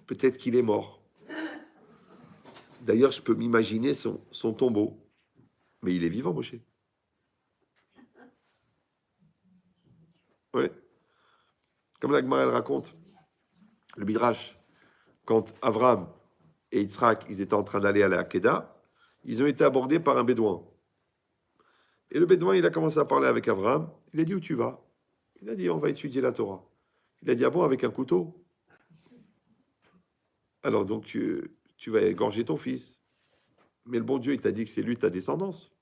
Peut-être qu'il est mort. D'ailleurs, je peux m'imaginer son tombeau. Mais il est vivant, Moshe. Ouais. Comme la Gemara, elle raconte, le Midrash, quand Avram et Yitzhak, ils étaient en train d'aller à la Hakeda, ils ont été abordés par un bédouin. Et le bédouin, il a commencé à parler avec Avram. Il a dit, où tu vas? Il a dit, on va étudier la Torah. Il a dit, ah bon, avec un couteau? Alors donc, tu vas égorger ton fils. Mais le bon Dieu, il t'a dit que c'est lui ta descendance.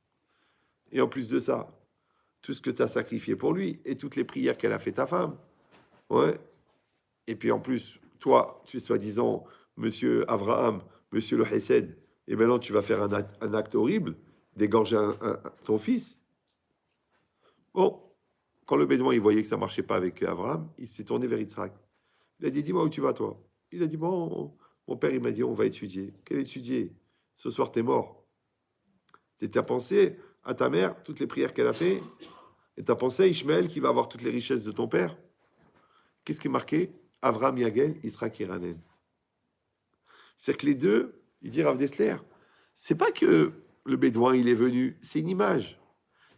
Et en plus de ça, tout ce que tu as sacrifié pour lui et toutes les prières qu'elle a fait ta femme. Ouais. Et puis en plus, toi, tu es soi-disant monsieur Abraham, monsieur le Hesed, et maintenant tu vas faire un acte horrible, d'égorger ton fils. Bon, quand le bédouin il voyait que ça ne marchait pas avec Abraham, il s'est tourné vers Yitzhak. Il a dit, dis-moi où tu vas toi? Il a dit, bon, mon père il m'a dit, on va étudier. Quel étudier? Ce soir, tu es mort. Tu as pensé à ta mère, toutes les prières qu'elle a fait, et tu as pensé à Ishmaël qui va avoir toutes les richesses de ton père. Qu'est-ce qui est marqué? Avram Yagel, Yitzhak Iranen. C'est que les deux, il dit Rav Dessler, c'est pas que le bédouin il est venu, c'est une image.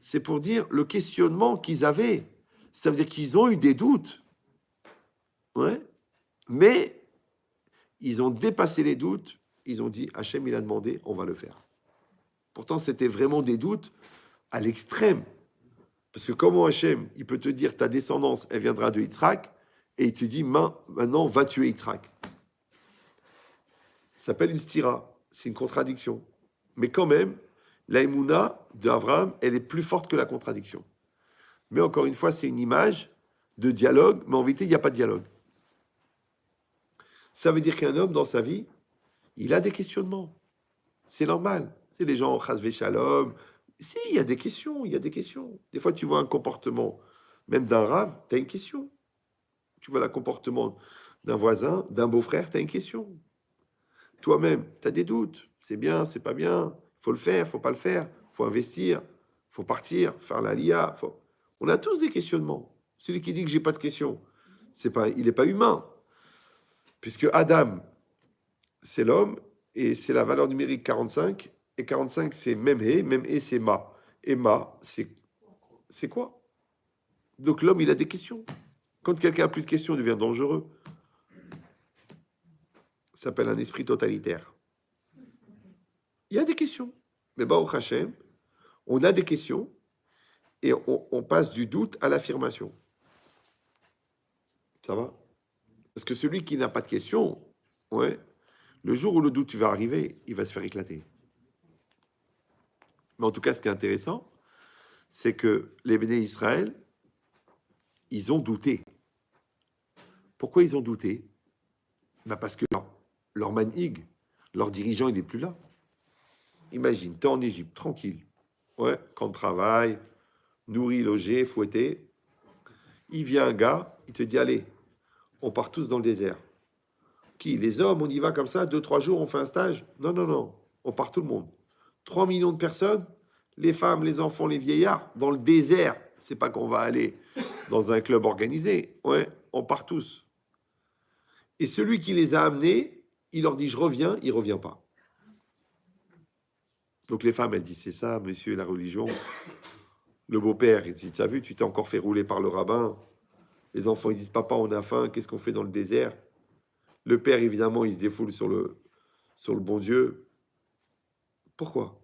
C'est pour dire le questionnement qu'ils avaient. Ça veut dire qu'ils ont eu des doutes. Ouais. Mais ils ont dépassé les doutes. Ils ont dit Hachem, il a demandé, on va le faire. Pourtant, c'était vraiment des doutes à l'extrême. Parce que comment Hachem, il peut te dire ta descendance, elle viendra de Yitzhak, et il te dit maintenant, va tuer Yitzhak. Ça s'appelle une stira. C'est une contradiction. Mais quand même, l'aïmouna d'Avram, elle est plus forte que la contradiction. Mais encore une fois, c'est une image de dialogue, mais en vérité, il n'y a pas de dialogue. Ça veut dire qu'un homme, dans sa vie, il a des questionnements. C'est normal. C'est les gens, chasvé shalom. Si, il y a des questions, il y a des questions. Des fois, tu vois un comportement, même d'un rave, tu as une question. Tu vois le comportement d'un voisin, d'un beau-frère, tu as une question. Toi-même, tu as des doutes. C'est bien, c'est pas bien. Il faut le faire, il faut pas le faire. Il faut investir, il faut partir, faire la lia. On a tous des questionnements. Celui qui dit que j'ai pas de questions, il n'est pas humain. Puisque Adam, c'est l'homme, et c'est la valeur numérique 45, et 45, c'est même et c'est ma. Et ma, c'est quoi? Donc l'homme, il a des questions. Quand quelqu'un a plus de questions, il devient dangereux. Ça s'appelle un esprit totalitaire. Il y a des questions. Mais au Hachem, on a des questions et on passe du doute à l'affirmation. Ça va? Parce que celui qui n'a pas de questions, ouais, le jour où le doute va arriver, il va se faire éclater. Mais en tout cas, ce qui est intéressant, c'est que les Béné Israël, ils ont douté. Pourquoi ils ont douté? Parce que leur manig, leur dirigeant, il n'est plus là. Imagine, tu es en Égypte, tranquille. Ouais, camp de travail, nourri, logé, fouetté. Il vient un gars, il te dit, allez, on part tous dans le désert. Qui? Les hommes, on y va comme ça, 2-3 jours, on fait un stage? Non, non, non, on part tout le monde. 3 millions de personnes, les femmes, les enfants, les vieillards, dans le désert. C'est pas qu'on va aller dans un club organisé. Ouais, on part tous. Et celui qui les a amenés, il leur dit, je reviens, il ne revient pas. Donc les femmes, elles disent, c'est ça, monsieur, la religion. Le beau-père, il dit, tu as vu, tu t'es encore fait rouler par le rabbin. Les enfants, ils disent, papa, on a faim, qu'est-ce qu'on fait dans le désert? Le père, évidemment, il se défoule sur sur le bon Dieu. Pourquoi?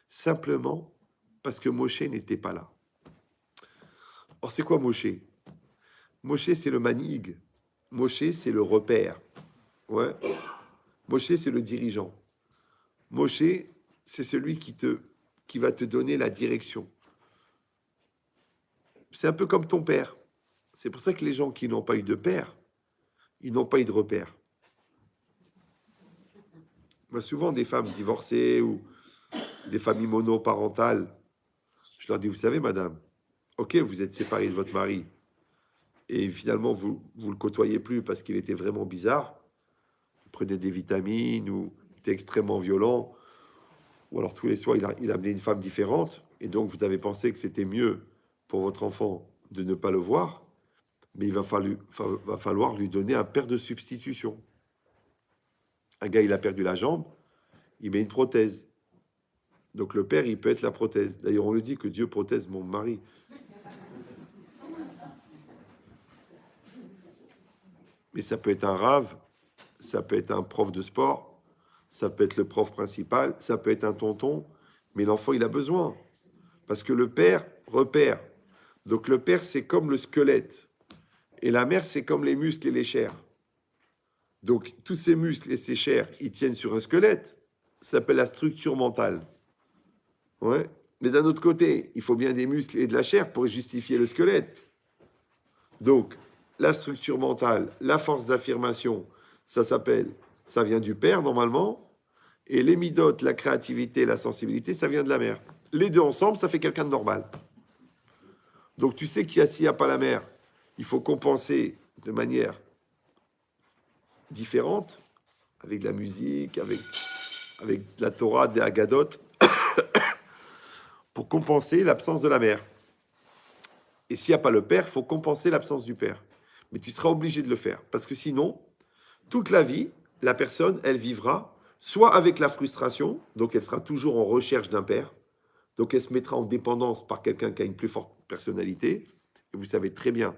Simplement parce que Moshe n'était pas là. Or, c'est quoi Moshe? Moshe, c'est le manig. Moshe, c'est le repère. Ouais. Moshe, c'est le dirigeant. Moshe, c'est celui qui va te donner la direction. C'est un peu comme ton père. C'est pour ça que les gens qui n'ont pas eu de père, ils n'ont pas eu de repère. Moi, souvent, des femmes divorcées ou des familles monoparentales, je leur dis, vous savez, madame, ok, vous êtes séparée de votre mari, et finalement, vous le côtoyez plus parce qu'il était vraiment bizarre, il prenait des vitamines ou il était extrêmement violent, ou alors tous les soirs, il amenait une femme différente, et donc vous avez pensé que c'était mieux pour votre enfant de ne pas le voir, mais il va falloir lui donner un père de substitution. Un gars, il a perdu la jambe, il met une prothèse. Donc le père, il peut être la prothèse. D'ailleurs, on le dit que Dieu prothèse mon mari. Mais ça peut être un rave, ça peut être un prof de sport, ça peut être le prof principal, ça peut être un tonton, mais l'enfant, il a besoin. Parce que le père repère. Donc le père, c'est comme le squelette. Et la mère, c'est comme les muscles et les chairs. Donc tous ces muscles et ces chairs, ils tiennent sur un squelette. Ça s'appelle la structure mentale. Ouais. Mais d'un autre côté, il faut bien des muscles et de la chair pour justifier le squelette. Donc, la structure mentale, la force d'affirmation, ça vient du père normalement, et les midotes, la créativité, la sensibilité, ça vient de la mère. Les deux ensemble, ça fait quelqu'un de normal. Donc, tu sais s'il n'y a pas la mère, il faut compenser de manière différente, avec de la musique, avec de la Torah, des Haggadot, pour compenser l'absence de la mère. Et s'il n'y a pas le père, il faut compenser l'absence du père. Mais tu seras obligé de le faire. Parce que sinon, toute la vie, la personne, elle vivra soit avec la frustration, donc elle sera toujours en recherche d'un père, donc elle se mettra en dépendance par quelqu'un qui a une plus forte personnalité. Et vous savez très bien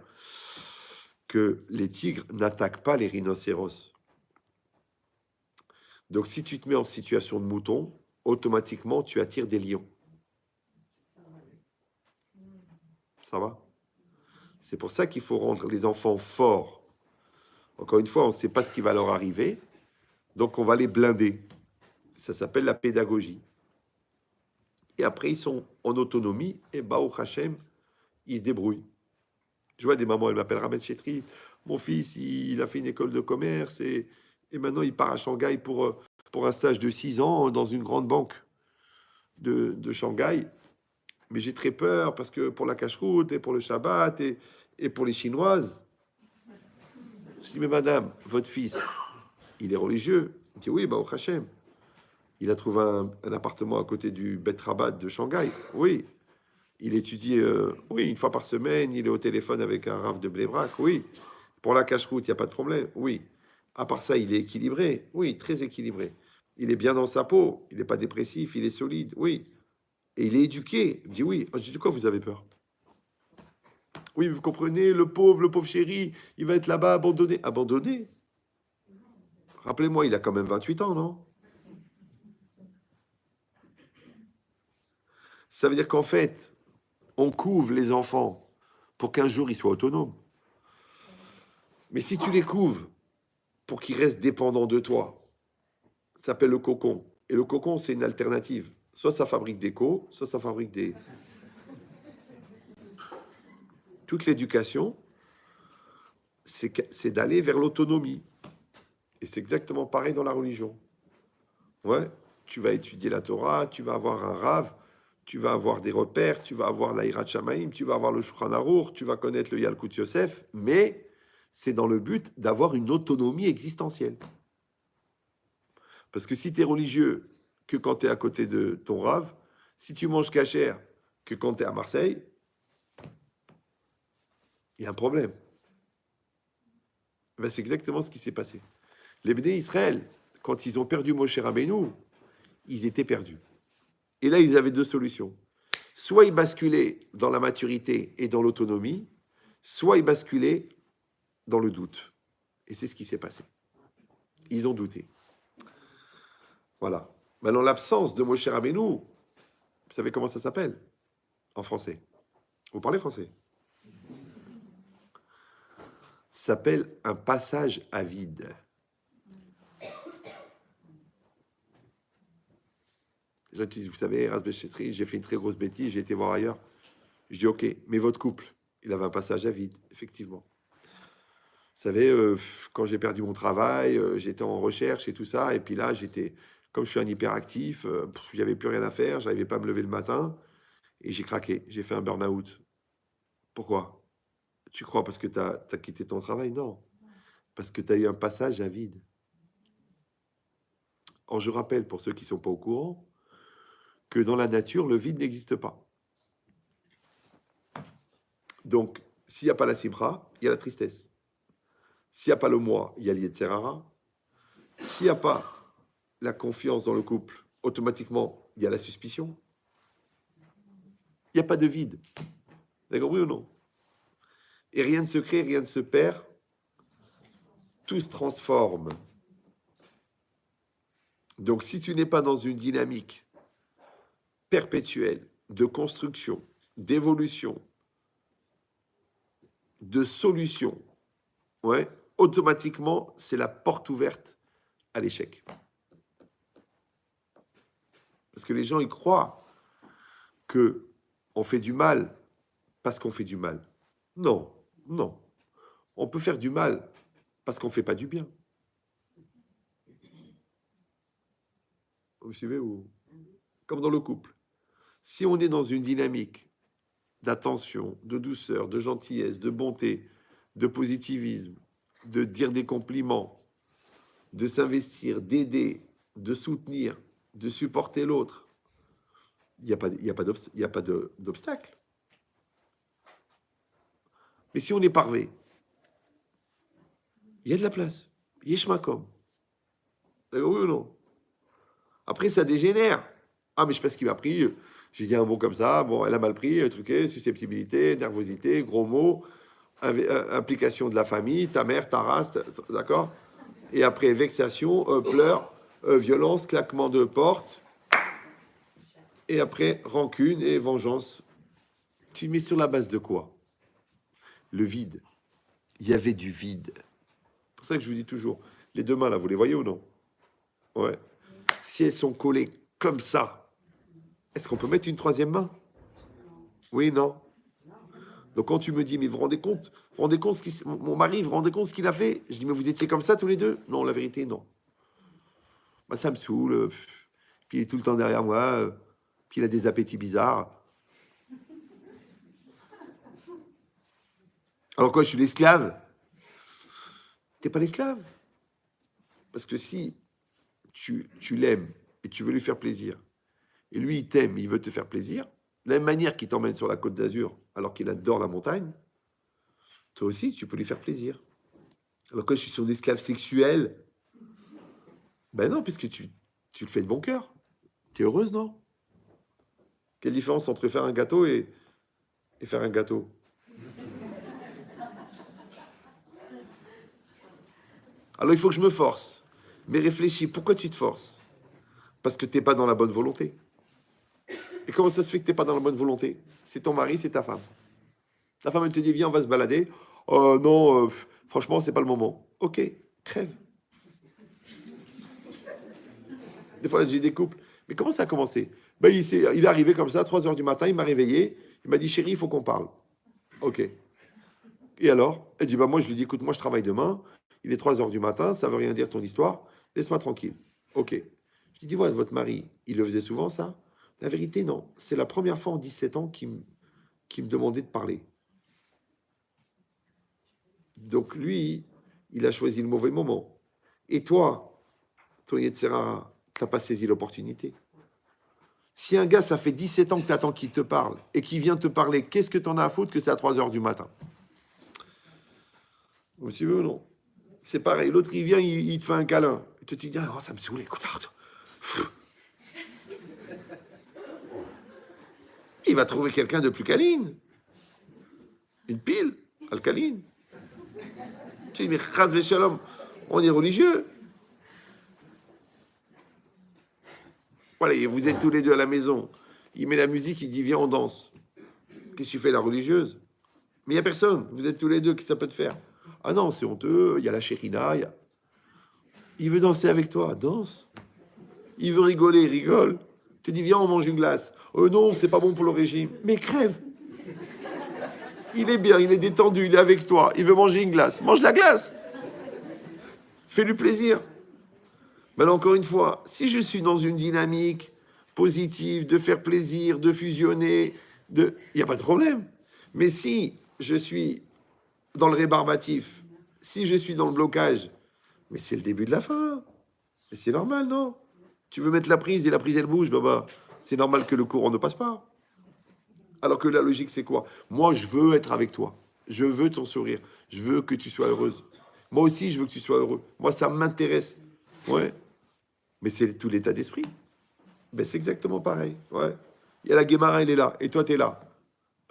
que les tigres n'attaquent pas les rhinocéros. Donc si tu te mets en situation de mouton, automatiquement, tu attires des lions. Ça va? C'est pour ça qu'il faut rendre les enfants forts. Encore une fois, on ne sait pas ce qui va leur arriver, donc on va les blinder. Ça s'appelle la pédagogie. Et après, ils sont en autonomie, et Baruch Hashem, ils se débrouillent. Je vois des mamans, elles m'appellent Ramen Chetri. Mon fils, il a fait une école de commerce, et maintenant il part à Shanghai pour un stage de 6 ans dans une grande banque de Shanghai. Mais j'ai très peur parce que pour la cache-route et pour le Shabbat et pour les Chinoises. Je dis, mais madame, votre fils, il est religieux. Il dit, oui, bah, au Hachem. Il a trouvé un appartement à côté du Bet Rabat de Shanghai. Oui. Il étudie, oui, une fois par semaine. Il est au téléphone avec un rave de Blébrac. Oui. Pour la cache-route, il n'y a pas de problème. Oui. À part ça, il est équilibré. Oui, très équilibré. Il est bien dans sa peau. Il n'est pas dépressif. Il est solide. Oui. Et il est éduqué. Il dit oui. Je dis, de quoi vous avez peur? Oui, vous comprenez, le pauvre chéri, il va être là-bas abandonné. Abandonné? Rappelez-moi, il a quand même 28 ans, non? Ça veut dire qu'en fait, on couve les enfants pour qu'un jour ils soient autonomes. Mais si tu les couves pour qu'ils restent dépendants de toi, ça s'appelle le cocon. Et le cocon, c'est une alternative. Soit ça fabrique des co, soit ça fabrique des... Toute l'éducation, c'est d'aller vers l'autonomie. Et c'est exactement pareil dans la religion. Ouais, tu vas étudier la Torah, tu vas avoir un rave, tu vas avoir des repères, tu vas avoir l'Aïrat Shamaïm, tu vas avoir le Shulchan Arour, tu vas connaître le Yalkut Yosef, mais c'est dans le but d'avoir une autonomie existentielle. Parce que si tu es religieux que quand tu es à côté de ton rave, si tu manges cachère que quand tu es à Marseille, il y a un problème. Ben, c'est exactement ce qui s'est passé. Les Béné Israël, quand ils ont perdu Moshe Rabbeinu, ils étaient perdus. Et là, ils avaient deux solutions. Soit ils basculaient dans la maturité et dans l'autonomie, soit ils basculaient dans le doute. Et c'est ce qui s'est passé. Ils ont douté. Voilà. Maintenant, l'absence de Moshe Rabbeinu, vous savez comment ça s'appelle en français? Vous parlez français? Ça s'appelle un passage à vide. Les gens disent, vous savez, Rasbechetri, j'ai fait une très grosse bêtise, j'ai été voir ailleurs. Je dis, ok, mais votre couple, il avait un passage à vide, effectivement. Vous savez, quand j'ai perdu mon travail, j'étais en recherche et tout ça, et puis là, comme je suis un hyperactif, j'avais plus rien à faire, j'arrivais pas à me lever le matin, et j'ai craqué, j'ai fait un burn-out. Pourquoi? Tu crois parce que tu as quitté ton travail? Non, parce que tu as eu un passage à vide. Or, je rappelle, pour ceux qui ne sont pas au courant, que dans la nature, le vide n'existe pas. Donc, s'il n'y a pas la simra, il y a la tristesse. S'il n'y a pas le moi, il y a l'Yetzerara. S'il n'y a pas la confiance dans le couple, automatiquement, il y a la suspicion. Il n'y a pas de vide. Vous avez compris ou non? Et rien ne se crée, rien ne se perd. Tout se transforme. Donc, si tu n'es pas dans une dynamique perpétuelle de construction, d'évolution, de solution, ouais, automatiquement, c'est la porte ouverte à l'échec. Parce que les gens, ils croient que on fait du mal parce qu'on fait du mal. Non, non. On peut faire du mal parce qu'on ne fait pas du bien. Vous suivez ou... Comme dans le couple. Si on est dans une dynamique d'attention, de douceur, de gentillesse, de bonté, de positivisme, de dire des compliments, de s'investir, d'aider, de soutenir, de supporter l'autre, il n'y a pas d'obstacle. Mais si on est parvé, il y a de la place. Yeshmakom. Oui ou non? Après, ça dégénère. Ah, mais je sais pas ce qu'il m'a pris. J'ai dit un mot comme ça. Bon, elle a mal pris, truqué, susceptibilité, nervosité, gros mots, implication de la famille, ta mère, ta race, d'accord? Et après, vexation, pleurs, violence, claquement de porte. Et après, rancune et vengeance. Tu mets sur la base de quoi? Le vide. Il y avait du vide. C'est pour ça que je vous dis toujours, les deux mains là, vous les voyez ou non? Ouais. Si elles sont collées comme ça, est-ce qu'on peut mettre une troisième main? Oui, non. Donc quand tu me dis, mais vous vous rendez compte mon mari, vous vous rendez compte ce qu'il a fait? Je dis, mais vous étiez comme ça tous les deux? Non, la vérité, non. Bah, ça me saoule. Puis il est tout le temps derrière moi. Puis il a des appétits bizarres. Alors quoi, je suis l'esclave? T'es pas l'esclave. Parce que si tu l'aimes et tu veux lui faire plaisir, et lui, il t'aime, il veut te faire plaisir, de la même manière qu'il t'emmène sur la côte d'Azur alors qu'il adore la montagne, toi aussi, tu peux lui faire plaisir. Alors que je suis son esclave sexuel, ben non, puisque tu le fais de bon cœur. Tu es heureuse, non? Quelle différence entre faire un gâteau et faire un gâteau? Alors il faut que je me force. Mais réfléchis, pourquoi tu te forces? Parce que tu n'es pas dans la bonne volonté. Et comment ça se fait que tu n'es pas dans la bonne volonté? C'est ton mari, c'est ta femme. Ta femme, elle te dit, viens, on va se balader. Non, franchement, c'est pas le moment. Ok, crève. Des fois, j'ai des couples. Mais comment ça a commencé? Ben, il est arrivé comme ça, à 3 heures du matin, il m'a réveillé. Il m'a dit, chérie, il faut qu'on parle. Ok. Et alors? Elle dit, bah, moi, je lui dis, écoute, moi, je travaille demain. Il est 3 heures du matin, ça veut rien dire ton histoire. Laisse-moi tranquille. Ok. Je lui dis, ouais, votre mari, il le faisait souvent, ça? La vérité, non. C'est la première fois en 17 ans qu'il me demandait de parler. Donc, lui, il a choisi le mauvais moment. Et toi, ton Yetzerara, tu n'as pas saisi l'opportunité. Si un gars, ça fait 17 ans que tu attends qu'il te parle et qu'il vient te parler, qu'est-ce que tu en as à foutre que c'est à 3 heures du matin? Vous suivez ou non? C'est pareil. L'autre, il vient, il te fait un câlin. Et tu te dis, oh, ça me saoule, écoute, il va trouver quelqu'un de plus câline. Une pile alcaline. Tu dis, mais Chas Veshalom, on est religieux. Voilà, et vous êtes tous les deux à la maison. Il met la musique, il dit viens, on danse. Qu'est-ce que tu fais, la religieuse? Mais il n'y a personne. Vous êtes tous les deux, qu'est-ce que ça peut te faire? Ah non, c'est honteux, il y a la chérina. Il veut danser avec toi, danse. Il veut rigoler, il rigole. Tu dis viens, on mange une glace. Non, c'est pas bon pour le régime. Mais crève. Il est bien, il est détendu, il est avec toi. Il veut manger une glace. Mange la glace. Fais-lui plaisir. Mais encore une fois, si je suis dans une dynamique positive, de faire plaisir, de fusionner, il n'y a pas de problème. Mais si je suis dans le rébarbatif, si je suis dans le blocage, mais c'est le début de la fin. Et c'est normal, non? Tu veux mettre la prise et la prise elle bouge, bah, c'est normal que le courant ne passe pas. Alors que la logique, c'est quoi? Moi, je veux être avec toi. Je veux ton sourire. Je veux que tu sois heureuse. Moi aussi, je veux que tu sois heureux. Moi, ça m'intéresse. Ouais. Mais c'est tout l'état d'esprit. Ben, c'est exactement pareil. Ouais. Il y a la Guémara, elle est là. Et toi, tu es là.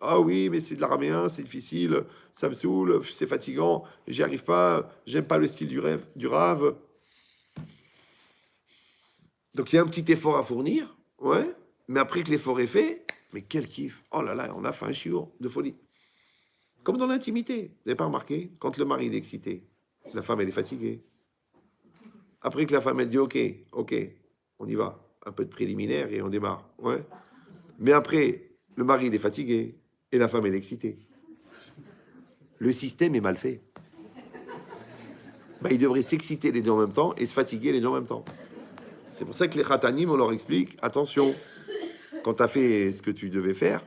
Ah oui, mais c'est de l'araméen, c'est difficile. Ça me saoule, c'est fatigant. J'y arrive pas. J'aime pas le style du rave. Donc, il y a un petit effort à fournir. Ouais. Mais après que l'effort est fait, mais quel kiff. Oh là là, on a fait un chiour de folie. Comme dans l'intimité. Vous n'avez pas remarqué? Quand le mari est excité, la femme, elle est fatiguée. Après que la femme, elle dit ok, on y va. Un peu de préliminaire et on démarre. Ouais. Mais après, le mari, il est fatigué et la femme, elle est excitée. Le système est mal fait. Ben, ils devraient s'exciter les deux en même temps et se fatiguer les deux en même temps. C'est pour ça que les khatanim, on leur explique, attention, quand tu as fait ce que tu devais faire,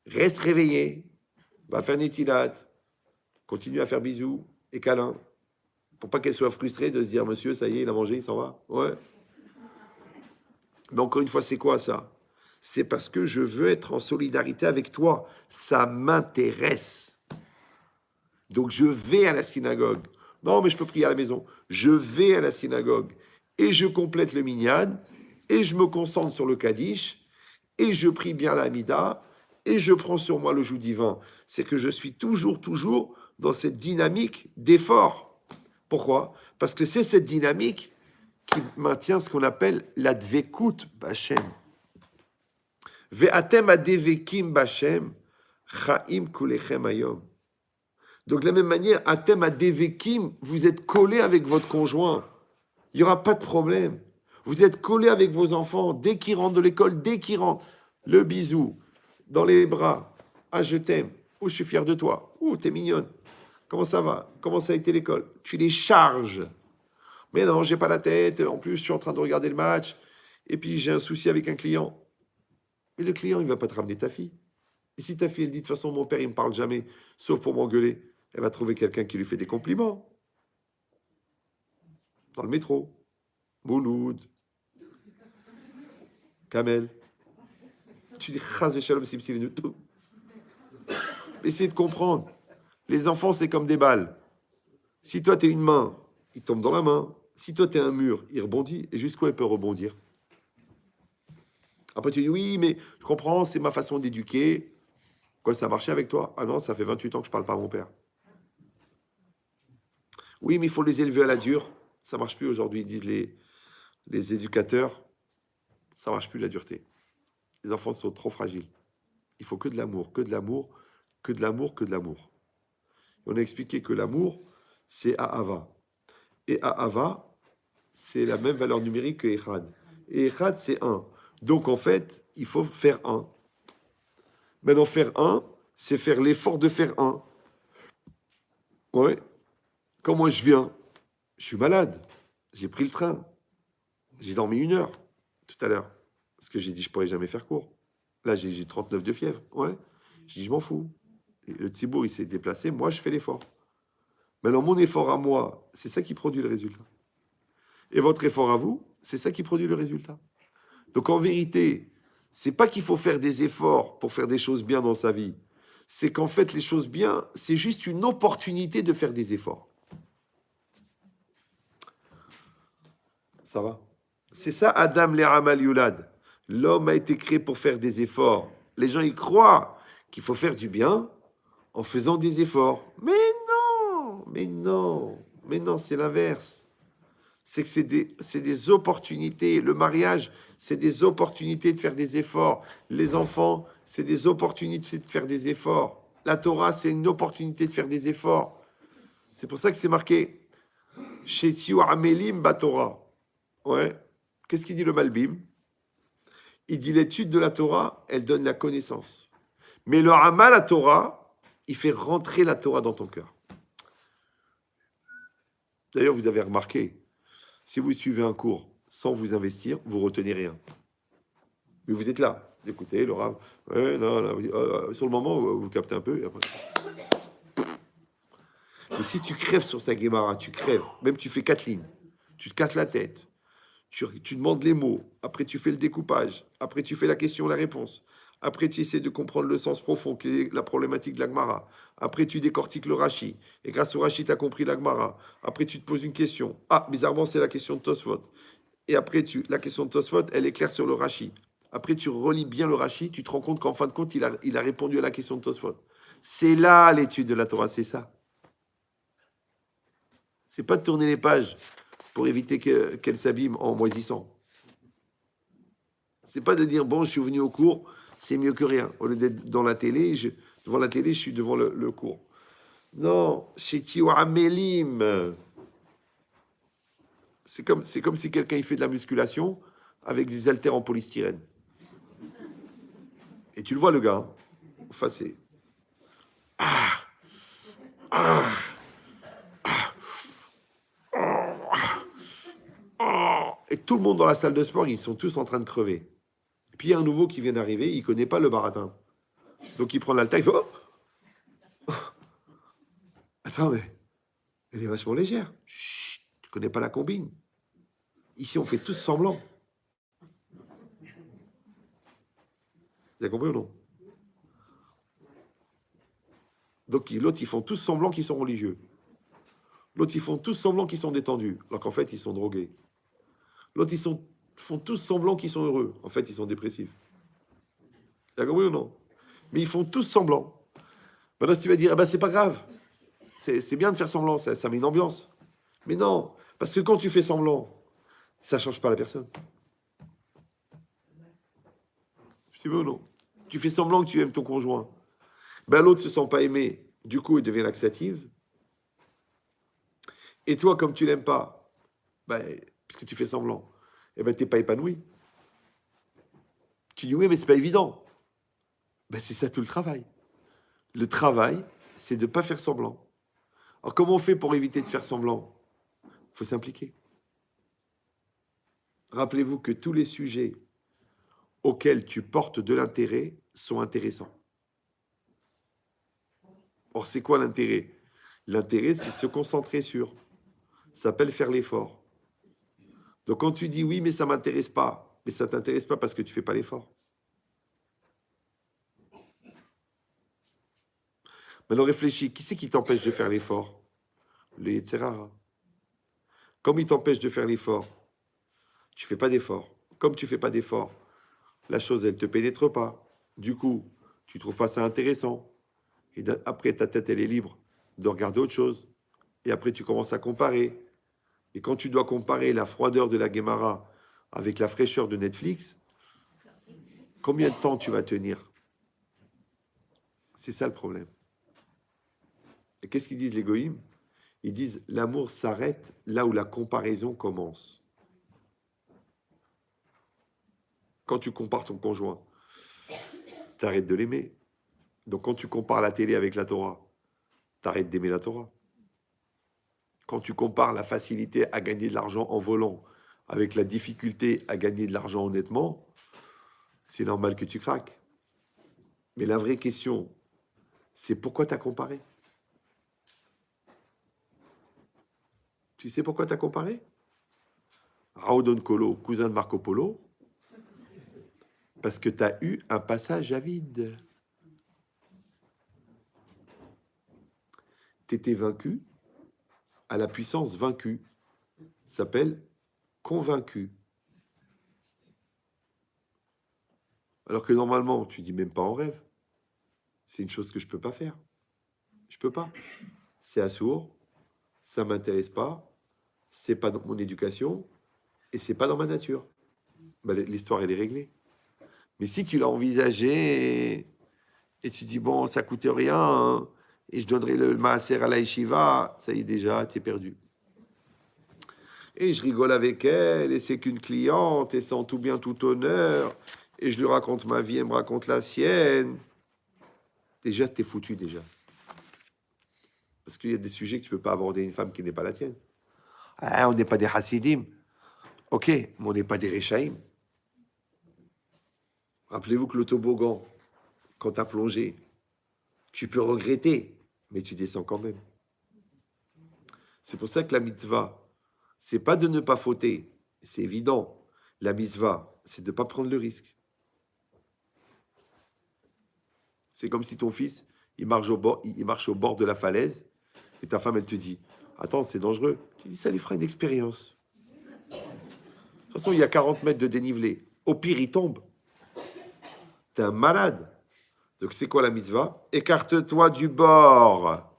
reste réveillé, va faire netilat, continue à faire bisous et câlins, pour pas qu'elle soit frustrée de se dire, monsieur, ça y est, il a mangé, il s'en va. Ouais. Mais encore une fois, c'est quoi ça? C'est parce que je veux être en solidarité avec toi. Ça m'intéresse. Donc je vais à la synagogue. Non, mais je peux prier à la maison. Je vais à la synagogue et je complète le minyan et je me concentre sur le Kaddish et je prie bien la Hamida et je prends sur moi le joug divin. C'est que je suis toujours dans cette dynamique d'effort. Pourquoi? Parce que c'est cette dynamique qui maintient ce qu'on appelle la dvekut b'Hashem. Ve'atem adevekim b'Hashem, chaim kulechem hayom. Donc de la même manière, atem adevekim, vous êtes collés avec votre conjoint. Il n'y aura pas de problème. Vous êtes collés avec vos enfants. Dès qu'ils rentrent de l'école, dès qu'ils rentrent, le bisou, dans les bras. Ah, je t'aime. Oh, je suis fier de toi. Oh, t'es mignonne. Comment ça va? Comment ça a été l'école? Tu les charges. Mais non, j'ai pas la tête. En plus, je suis en train de regarder le match. Et puis, j'ai un souci avec un client. Mais le client, il va pas te ramener ta fille. Et si ta fille, elle dit, de toute façon, mon père, il me parle jamais, sauf pour m'engueuler, elle va trouver quelqu'un qui lui fait des compliments. Dans le métro. Mouloud. Kamel. Tu dis, Chaz Shalom Simsilinu. Essayez de comprendre. Les enfants, c'est comme des balles. Si toi, tu es une main, il tombe dans la main. Si toi, tu es un mur, il rebondit. Et jusqu'où elle peut rebondir? Après, tu dis, oui, mais je comprends, c'est ma façon d'éduquer. Quoi, ça a marché avec toi? Ah non, ça fait 28 ans que je parle pas à mon père. Oui, mais il faut les élever à la dure. Ça marche plus aujourd'hui, disent les éducateurs. Ça marche plus la dureté. Les enfants sont trop fragiles. Il faut que de l'amour, que de l'amour, que de l'amour, que de l'amour. On a expliqué que l'amour, c'est Ahava. Et Ahava, c'est la même valeur numérique que Echad. Et Echad, c'est 1. Donc, en fait, il faut faire 1. Maintenant, faire 1, c'est faire l'effort de faire 1. Ouais. Quand moi, je viens, je suis malade. J'ai pris le train. J'ai dormi 1 heure tout à l'heure. Parce que j'ai dit, je pourrais jamais faire court. Là, j'ai 39 de fièvre. Ouais. J'ai dit, je m'en fous. Et le Tzibour, il s'est déplacé. Moi, je fais l'effort. Maintenant, mon effort à moi, c'est ça qui produit le résultat. Et votre effort à vous, c'est ça qui produit le résultat. Donc, en vérité, c'est pas qu'il faut faire des efforts pour faire des choses bien dans sa vie. C'est qu'en fait, les choses bien, c'est juste une opportunité de faire des efforts. Ça va? C'est ça, Adam Leramal Yulad. L'homme a été créé pour faire des efforts. Les gens y croient qu'il faut faire du bien en faisant des efforts. Mais non, c'est l'inverse. c'est que c'est des opportunités. Le mariage, c'est des opportunités de faire des efforts. Les enfants, c'est des opportunités de faire des efforts. La Torah, c'est une opportunité de faire des efforts. C'est pour ça que c'est marqué chez Tiu Amelim Batorah. Ouais. Qu'est-ce qu'il dit le Malbim? Il dit l'étude de la Torah, elle donne la connaissance. Mais le Amal, la Torah, il fait rentrer la Torah dans ton cœur. D'ailleurs, vous avez remarqué, si vous suivez un cours sans vous investir, vous retenez rien. Mais vous êtes là, vous écoutez le Rav. Ouais, non, là, sur le moment, vous captez un peu. Et après... Mais si tu crèves sur sa Guémara, tu crèves, même tu fais 4 lignes, tu te casses la tête, tu demandes les mots, après tu fais le découpage, après tu fais la question, la réponse, après tu essaies de comprendre le sens profond, qui est la problématique de la Gemara, après tu décortiques le Rashi, et grâce au Rashi, tu as compris la Gemara, après tu te poses une question, ah, bizarrement, c'est la question de Tosfot, et après la question de Tosfot, elle est claire sur le Rashi, après tu relis bien le Rashi, tu te rends compte qu'en fin de compte, il a répondu à la question de Tosfot. C'est là l'étude de la Torah, c'est ça. C'est pas de tourner les pages pour éviter qu'elle s'abîme en moisissant. C'est pas de dire, bon, je suis venu au cours, c'est mieux que rien. Au lieu d'être dans la télé, devant la télé, je suis devant le cours. Non, chez Amelim. C'est comme si quelqu'un il fait de la musculation avec des haltères en polystyrène. Et tu le vois, le gars. Hein. Enfin, c'est... Ah, ah, et tout le monde dans la salle de sport, ils sont tous en train de crever. Puis il y a un nouveau qui vient d'arriver, il ne connaît pas le baratin. Donc il prend l'haltère, il fait oh attends, mais elle est vachement légère. Chut, tu connais pas la combine. Ici, on fait tous semblant. Vous avez compris ou non? Donc l'autre, ils font tous semblant qu'ils sont religieux. L'autre, ils font tous semblant qu'ils sont détendus, alors qu'en fait, ils sont drogués. L'autre, font tous semblant qu'ils sont heureux. En fait, ils sont dépressifs. Vous avez compris ou non? Mais ils font tous semblant. Maintenant, si tu vas dire, ah ben, c'est pas grave. C'est bien de faire semblant, ça met une ambiance. Mais non, parce que quand tu fais semblant, ça ne change pas la personne. Tu veux ou non? Tu fais semblant que tu aimes ton conjoint. Ben, l'autre ne se sent pas aimé, du coup, il devient laxative. Et toi, comme tu l'aimes pas, ben, puisque tu fais semblant, eh ben, tu n'es pas épanoui. Tu dis oui, mais c'est pas évident. Ben, c'est ça tout le travail. Le travail, c'est de ne pas faire semblant. Alors, comment on fait pour éviter de faire semblant? Il faut s'impliquer. Rappelez-vous que tous les sujets auxquels tu portes de l'intérêt sont intéressants. Or, c'est quoi l'intérêt? L'intérêt, c'est de se concentrer sur. Ça s'appelle faire l'effort. Donc, quand tu dis oui, mais ça ne m'intéresse pas, mais ça ne t'intéresse pas parce que tu ne fais pas l'effort. Maintenant, réfléchis, qui c'est qui t'empêche de faire l'effort? Le Yetzirah. Comme il t'empêche de faire l'effort, tu ne fais pas d'effort. Comme tu ne fais pas d'effort, la chose, elle ne te pénètre pas. Du coup, tu ne trouves pas ça intéressant. Et après, ta tête, elle est libre de regarder autre chose. Et après, tu commences à comparer. Et quand tu dois comparer la froideur de la Guémara avec la fraîcheur de Netflix, combien de temps tu vas tenir? C'est ça le problème. Et qu'est-ce qu'ils disent les goïms? Ils disent l'amour s'arrête là où la comparaison commence. Quand tu compares ton conjoint, tu arrêtes de l'aimer. Donc quand tu compares la télé avec la Torah, tu arrêtes d'aimer la Torah. Quand tu compares la facilité à gagner de l'argent en volant avec la difficulté à gagner de l'argent honnêtement, c'est normal que tu craques. Mais la vraie question, c'est pourquoi tu as comparé? Tu sais pourquoi tu as comparé? Raoudon Colo, cousin de Marco Polo, parce que tu as eu un passage à vide. Tu étais vaincu à la puissance vaincue. Ça s'appelle convaincu. Alors que normalement, tu dis même pas en rêve. C'est une chose que je peux pas faire. Je peux pas. C'est assourd, ça m'intéresse pas, c'est pas dans mon éducation et c'est pas dans ma nature. Ben, l'histoire, elle est réglée. Mais si tu l'as envisagé et tu dis, bon, ça coûte rien, hein, et je donnerai le maaser à la yeshiva, ça y est déjà, tu es perdu. Et je rigole avec elle, et c'est qu'une cliente, et c'est en tout bien, tout honneur, et je lui raconte ma vie, elle me raconte la sienne. Déjà, t'es foutu, déjà. Parce qu'il y a des sujets que tu peux pas aborder une femme qui n'est pas la tienne. Ah, on n'est pas des chassidim. Ok, mais on n'est pas des réchaïm. Rappelez-vous que le toboggan, quand tu as plongé, tu peux regretter, mais tu descends quand même. C'est pour ça que la mitzvah, c'est pas de ne pas fauter, c'est évident. La mitzvah, c'est de ne pas prendre le risque. C'est comme si ton fils, il marche au bord de la falaise, et ta femme, elle te dit, attends, c'est dangereux. Tu dis, ça lui fera une expérience. De toute façon, il y a 40 mètres de dénivelé. Au pire, il tombe. T'es un malade. Donc, c'est quoi la mitzvah? Écarte-toi du bord.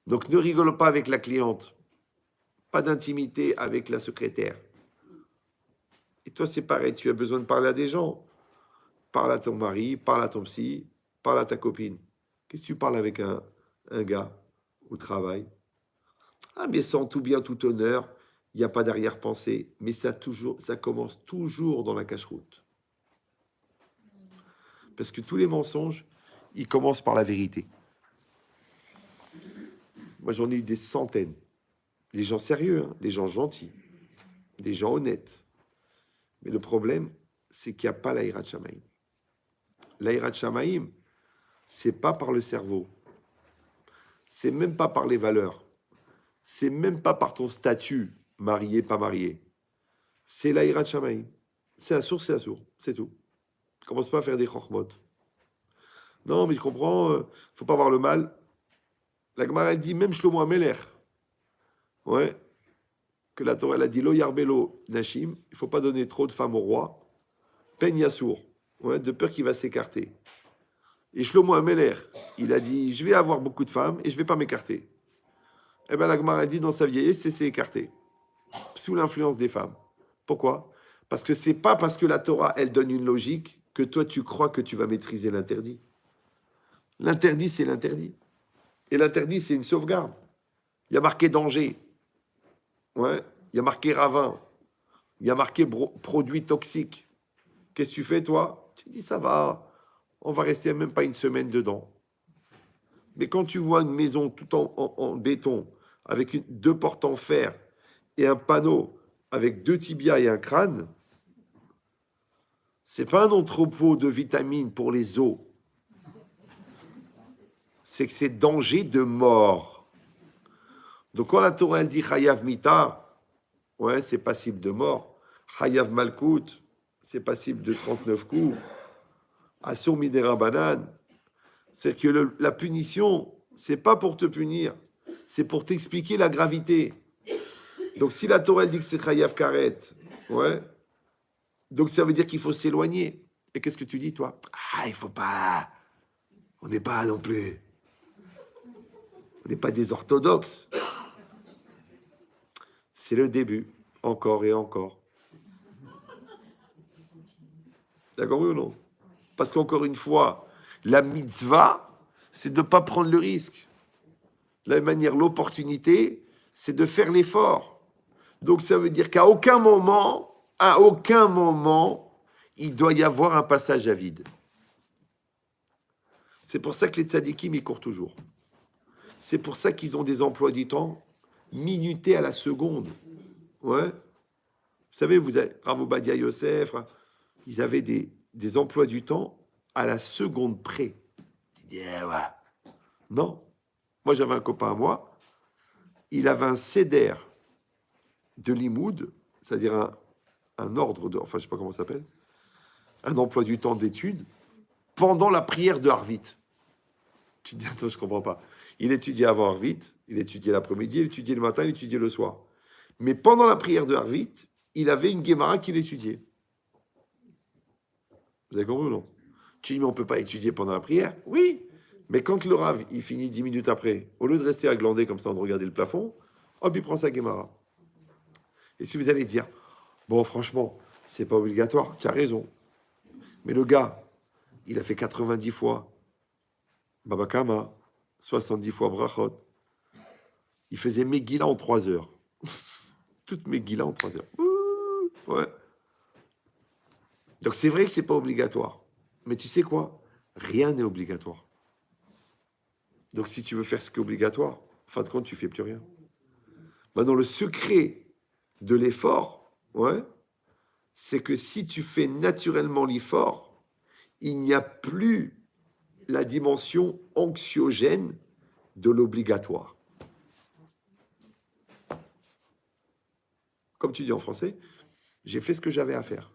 Donc, ne rigole pas avec la cliente. Pas d'intimité avec la secrétaire. Et toi, c'est pareil. Tu as besoin de parler à des gens. Parle à ton mari, parle à ton psy, parle à ta copine. Qu'est-ce que tu parles avec un gars au travail? Ah, mais sans tout bien, tout honneur, il n'y a pas d'arrière-pensée. Mais ça commence toujours dans la cache-route. Parce que tous les mensonges, ils commencent par la vérité. Moi, j'en ai eu des centaines. Des gens sérieux, hein, des gens gentils, des gens honnêtes. Mais le problème, c'est qu'il n'y a pas la Hirat Shamaïm. La Hirat Shamaïm, c'est pas par le cerveau. C'est même pas par les valeurs. C'est même pas par ton statut, marié, pas marié. C'est la Hirat Shamaïm. C'est assourd, c'est tout. Commence pas à faire des chormot. Non, mais je comprends, faut pas voir le mal. La Gemara, elle dit, même Shlomo Ameler, ouais, que la Torah, elle a dit, lo yarbelo nashim, il faut pas donner trop de femmes au roi, pen yasour, ouais, de peur qu'il va s'écarter. Et Shlomo Ameler, il a dit, je vais avoir beaucoup de femmes et je vais pas m'écarter. Eh bien, la Gemara dit, dans sa vieillesse, c'est écarté, sous l'influence des femmes. Pourquoi? Parce que c'est pas parce que la Torah, elle donne une logique que toi, tu crois que tu vas maîtriser l'interdit. L'interdit, c'est l'interdit. Et l'interdit, c'est une sauvegarde. Il y a marqué danger. Ouais. Il y a marqué ravin. Il y a marqué produit toxique. Qu'est-ce que tu fais, toi? Tu dis, ça va. On va rester même pas une semaine dedans. Mais quand tu vois une maison tout en béton, avec deux portes en fer et un panneau avec 2 tibias et un crâne, c'est pas un entrepôt de vitamines pour les os. C'est que c'est danger de mort. Donc quand la Torah elle dit Chayav Mita, ouais, c'est passible de mort. Chayav Malkout, c'est passible de 39 coups. Assur Midera Banan, c'est que la punition, c'est pas pour te punir, c'est pour t'expliquer la gravité. Donc si la Torah elle dit que c'est Chayav Karet, ouais, donc ça veut dire qu'il faut s'éloigner. Et qu'est-ce que tu dis, toi? Ah, il faut pas. On n'est pas non plus. On n'est pas des orthodoxes. C'est le début, encore et encore. D'accord, oui ou non? Parce qu'encore une fois, la mitzvah, c'est de ne pas prendre le risque. De la même manière, l'opportunité, c'est de faire l'effort. Donc ça veut dire qu'à aucun moment, il doit y avoir un passage à vide. C'est pour ça que les tzadikim, ils courent toujours. C'est pour ça qu'ils ont des emplois du temps minutés à la seconde. Ouais. Vous savez, vous avez Rav Ovadia Yosef, ils avaient des emplois du temps à la seconde près. Yeah, ouais. Non. Moi, j'avais un copain à moi, il avait un seder de limoud, c'est-à-dire un ordre de, enfin, je sais pas comment ça s'appelle, un emploi du temps d'études, pendant la prière de Harvit. Tu te dis, attends, je comprends pas. Il étudiait avant Harvit, il étudiait l'après-midi, il étudiait le matin, il étudiait le soir. Mais pendant la prière de Harvit, il avait une Gemara qu'il étudiait. Vous avez compris ou non? Tu dis, mais on ne peut pas étudier pendant la prière? Oui, mais quand le Rav, il finit 10 minutes après, au lieu de rester à glander comme ça, de regarder le plafond, hop, il prend sa Gemara. Et si vous allez dire, bon, franchement, c'est pas obligatoire, tu as raison. Mais le gars, il a fait 90 fois Baba Kama, 70 fois Brachot. Il faisait Megillah en 3 heures. Toutes Megillah en 3 heures. Ouh, ouais. Donc c'est vrai que c'est pas obligatoire. Mais tu sais quoi? Rien n'est obligatoire. Donc si tu veux faire ce qui est obligatoire, en fin de compte, tu fais plus rien. Maintenant, le secret de l'effort, ouais, c'est que si tu fais naturellement l'effort, il n'y a plus la dimension anxiogène de l'obligatoire. Comme tu dis en français, j'ai fait ce que j'avais à faire.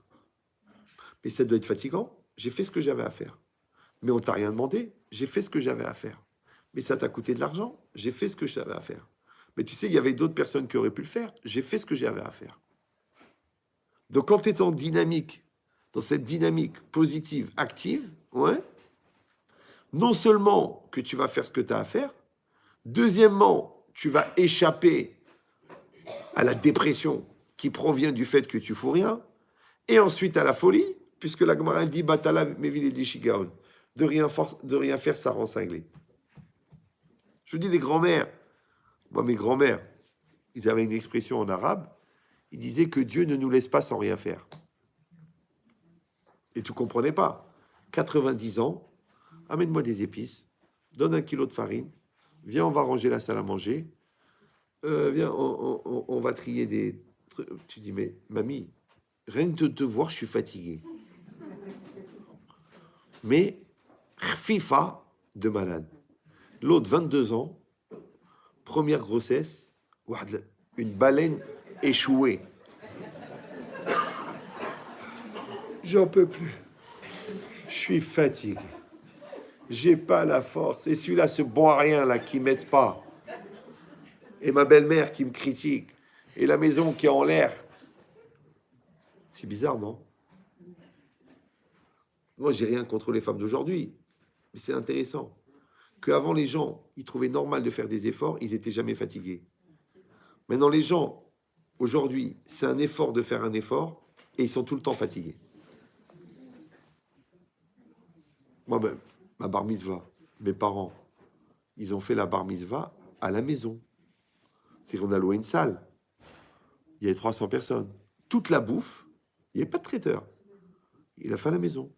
Mais ça doit être fatigant, j'ai fait ce que j'avais à faire. Mais on t'a rien demandé, j'ai fait ce que j'avais à faire. Mais ça t'a coûté de l'argent, j'ai fait ce que j'avais à faire. Mais tu sais, il y avait d'autres personnes qui auraient pu le faire, j'ai fait ce que j'avais à faire. Donc quand tu es en dynamique, dans cette dynamique positive, active, ouais, non seulement que tu vas faire ce que tu as à faire, deuxièmement, tu vas échapper à la dépression qui provient du fait que tu fous rien, et ensuite à la folie, puisque la Gemara dit Batala mevili di shigaon, de rien faire, ça rend cinglé. Je vous dis les grands-mères, moi mes grands-mères, ils avaient une expression en arabe, ils disaient que Dieu ne nous laisse pas sans rien faire. Et tu ne comprenais pas. 90 ans, amène-moi des épices, donne 1 kilo de farine, viens, on va ranger la salle à manger, viens, on va trier des trucs. Tu dis, mais mamie, rien que de te voir, je suis fatigué. Mais, FIFA de malade. L'autre, 22 ans, première grossesse, une baleine échouée. J'en peux plus. Je suis fatigué. J'ai pas la force. Et celui-là, ce bon à rien là qui m'aide pas. Et ma belle-mère qui me critique. Et la maison qui est en l'air. C'est bizarre, non? Moi, j'ai rien contre les femmes d'aujourd'hui. Mais c'est intéressant. Qu'avant, les gens, ils trouvaient normal de faire des efforts, ils étaient jamais fatigués. Maintenant, les gens, aujourd'hui, c'est un effort de faire un effort et ils sont tout le temps fatigués. Moi, ben, ma bar mitzvah, mes parents, ils ont fait la bar mitzvah à la maison. C'est-à-dire qu'on a loué une salle. Il y avait 300 personnes. Toute la bouffe, il n'y avait pas de traiteur. Il a fait à la maison.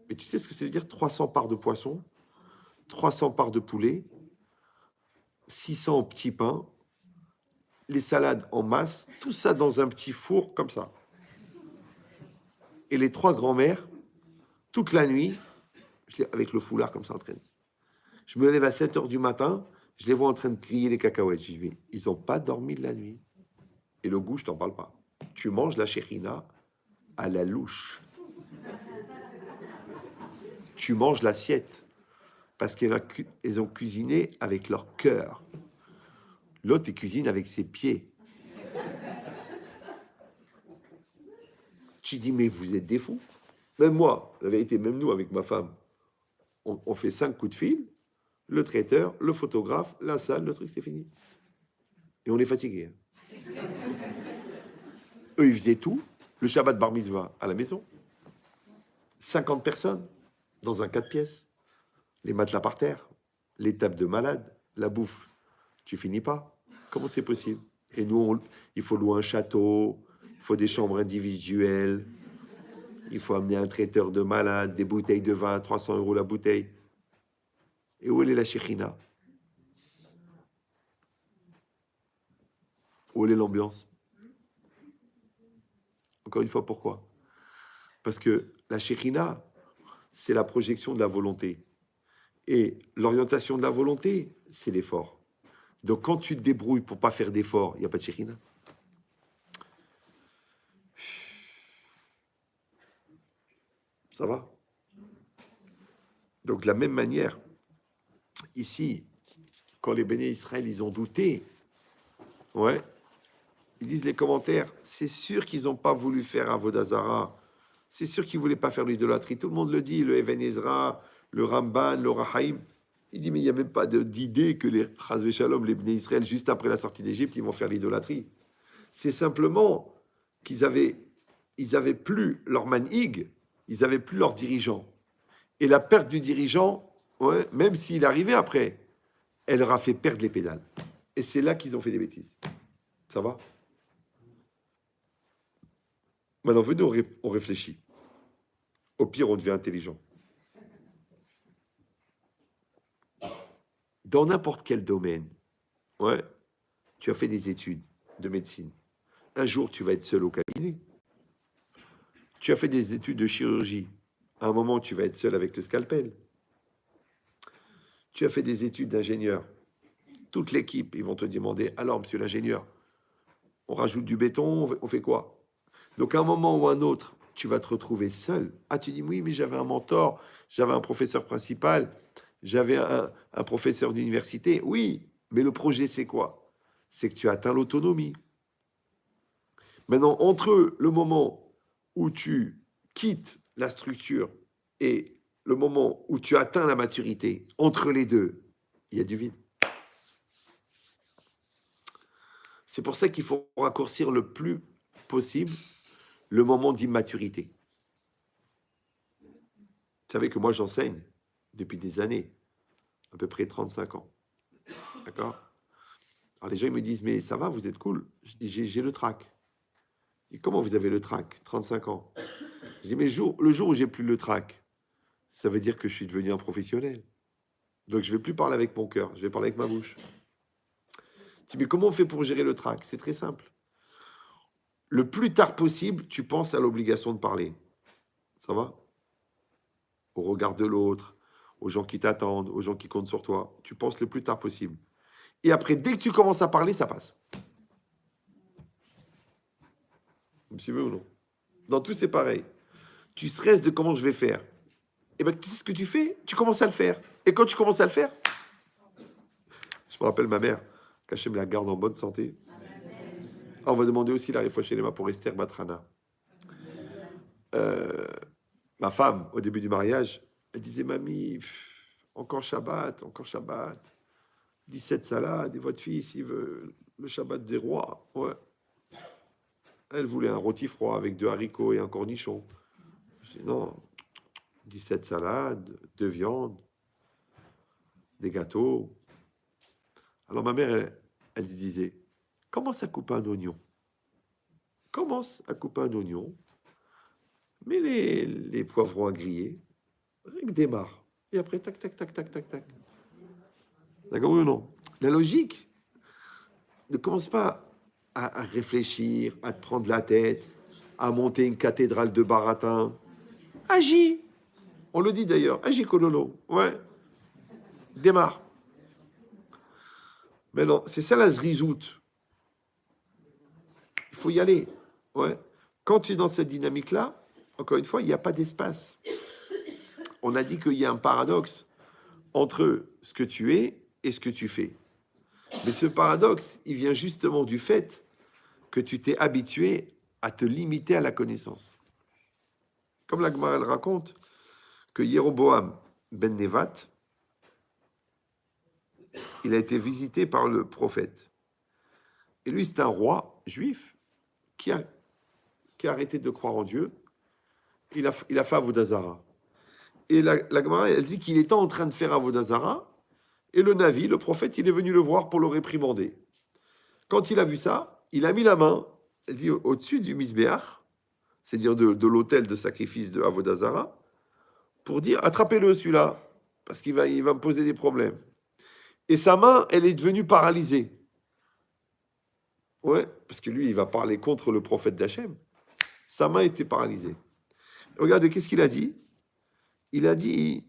Mais tu sais ce que ça veut dire 300 parts de poisson, 300 parts de poulet, 600 petits pains, les salades en masse, tout ça dans un petit four comme ça. Et les 3 grands-mères, toute la nuit, avec le foulard comme ça en train. Je me lève à 7 h du matin, je les vois en train de crier les cacahuètes. Je dis, mais ils n'ont pas dormi de la nuit. Et le goût, je t'en parle pas. Tu manges la chérina à la louche. Tu manges l'assiette. Parce qu'elles ont cuisiné avec leur cœur. L'autre, il cuisine avec ses pieds. Tu dis, mais vous êtes des fous. Même moi, la vérité, même nous, avec ma femme, on fait 5 coups de fil, le traiteur, le photographe, la salle, le truc, c'est fini. Et on est fatigué. Eux, ils faisaient tout. Le Shabbat bar mitzvah à la maison. 50 personnes dans un 4 pièces. Les matelas par terre, les tables de malade, la bouffe. Tu finis pas. Comment c'est possible? Et nous, il faut louer un château, il faut des chambres individuelles, il faut amener un traiteur de malade, des bouteilles de vin à 300 € la bouteille. Et où est la shechina? Où est l'ambiance? Encore une fois, pourquoi? Parce que la shechina, c'est la projection de la volonté. Et l'orientation de la volonté, c'est l'effort. Donc quand tu te débrouilles pour pas faire d'effort, il n'y a pas de shechina. Ça va? Donc de la même manière, ici, quand les béné Israël, ils ont douté, ouais, ils disent les commentaires, c'est sûr qu'ils n'ont pas voulu faire Avodah Zarah, c'est sûr qu'ils ne voulaient pas faire l'idolâtrie, tout le monde le dit, le Even Ezra, le Ramban, le Rahaim, il dit mais il n'y a même pas d'idée que les Chaz Shalom, les béné Israël, juste après la sortie d'Égypte, ils vont faire l'idolâtrie. C'est simplement ils avaient plus leur manhig, ils avaient plus leur dirigeant. Et la perte du dirigeant, ouais, même s'il arrivait après, elle leur a fait perdre les pédales. Et c'est là qu'ils ont fait des bêtises. Ça va? Maintenant, venez, on réfléchit. Au pire, on devient intelligent. Dans n'importe quel domaine, ouais, tu as fait des études de médecine. Un jour, tu vas être seul au cabinet. Tu as fait des études de chirurgie. À un moment, tu vas être seul avec le scalpel. Tu as fait des études d'ingénieur. Toute l'équipe, ils vont te demander, alors, monsieur l'ingénieur, on rajoute du béton, on fait quoi? Donc, à un moment ou un autre, tu vas te retrouver seul. Ah, tu dis, oui, mais j'avais un mentor, j'avais un professeur principal, j'avais un professeur d'université. Oui, mais le projet, c'est quoi? C'est que tu atteins l'autonomie. Maintenant, entre le moment où tu quittes la structure et le moment où tu atteins la maturité, entre les deux, il y a du vide. C'est pour ça qu'il faut raccourcir le plus possible le moment d'immaturité. Vous savez que moi, j'enseigne depuis des années, à peu près 35 ans. D'accord? Alors les gens ils me disent, mais ça va, vous êtes cool. Je dis, j'ai le trac. Je dis, comment vous avez le trac? 35 ans. Je dis, mais le jour où j'ai plus le trac, ça veut dire que je suis devenu un professionnel. Donc je ne vais plus parler avec mon cœur, je vais parler avec ma bouche. Je dis, mais comment on fait pour gérer le trac? C'est très simple. Le plus tard possible, tu penses à l'obligation de parler. Ça va? Au regard de l'autre, aux gens qui t'attendent, aux gens qui comptent sur toi. Tu penses le plus tard possible. Et après, dès que tu commences à parler, ça passe. Vous me suivez ou non? Dans tout, c'est pareil. Tu stresses de comment je vais faire. Et bien, tu sais ce que tu fais? Tu commences à le faire. Et quand tu commences à le faire, je me rappelle ma mère, qu'Hachem la garde en bonne santé. Ah, on va demander aussi la Refoua Shelema pour Esther Batrana. Ma femme, au début du mariage, elle disait, mamie, encore Shabbat, encore Shabbat. 17 salades, et votre fils, il veut le Shabbat des rois. Ouais. Elle voulait un rôti froid avec 2 haricots et un cornichon. Je dis non, 17 salades, 2 viandes, des gâteaux. Alors ma mère, elle disait, commence à couper un oignon. Commence à couper un oignon. Mets les poivrons à griller. Démarre. Et après, tac, tac, tac, tac, tac, tac. D'accord ou non? La logique ne commence pas à réfléchir, à te prendre la tête, à monter une cathédrale de baratin. Agis. On le dit d'ailleurs. Agis, Kololo. Ouais. Démarre. Mais non, c'est ça la zrizout. Il faut y aller. Ouais. Quand tu es dans cette dynamique-là, encore une fois, il n'y a pas d'espace. On a dit qu'il y a un paradoxe entre ce que tu es et ce que tu fais. Mais ce paradoxe, il vient justement du fait que tu t'es habitué à te limiter à la connaissance. Comme la Gemara elle raconte que Jéroboam ben Nevat, il a été visité par le prophète. Et lui, c'est un roi juif qui a arrêté de croire en Dieu. Il a fait Avodazara. Et la Gemara, elle dit qu'il était en train de faire Avodazara. Et le Navi, le prophète, il est venu le voir pour le réprimander. Quand il a vu ça, il a mis la main, elle dit, au-dessus du Misbéach, c'est-à-dire de l'autel de sacrifice de Avodazara, pour dire, attrapez-le celui-là, parce qu'il va me poser des problèmes. Et sa main, elle est devenue paralysée. Ouais, parce que lui, il va parler contre le prophète d'Hachem. Sa main était paralysée. Regardez, qu'est-ce qu'il a dit? Il a dit...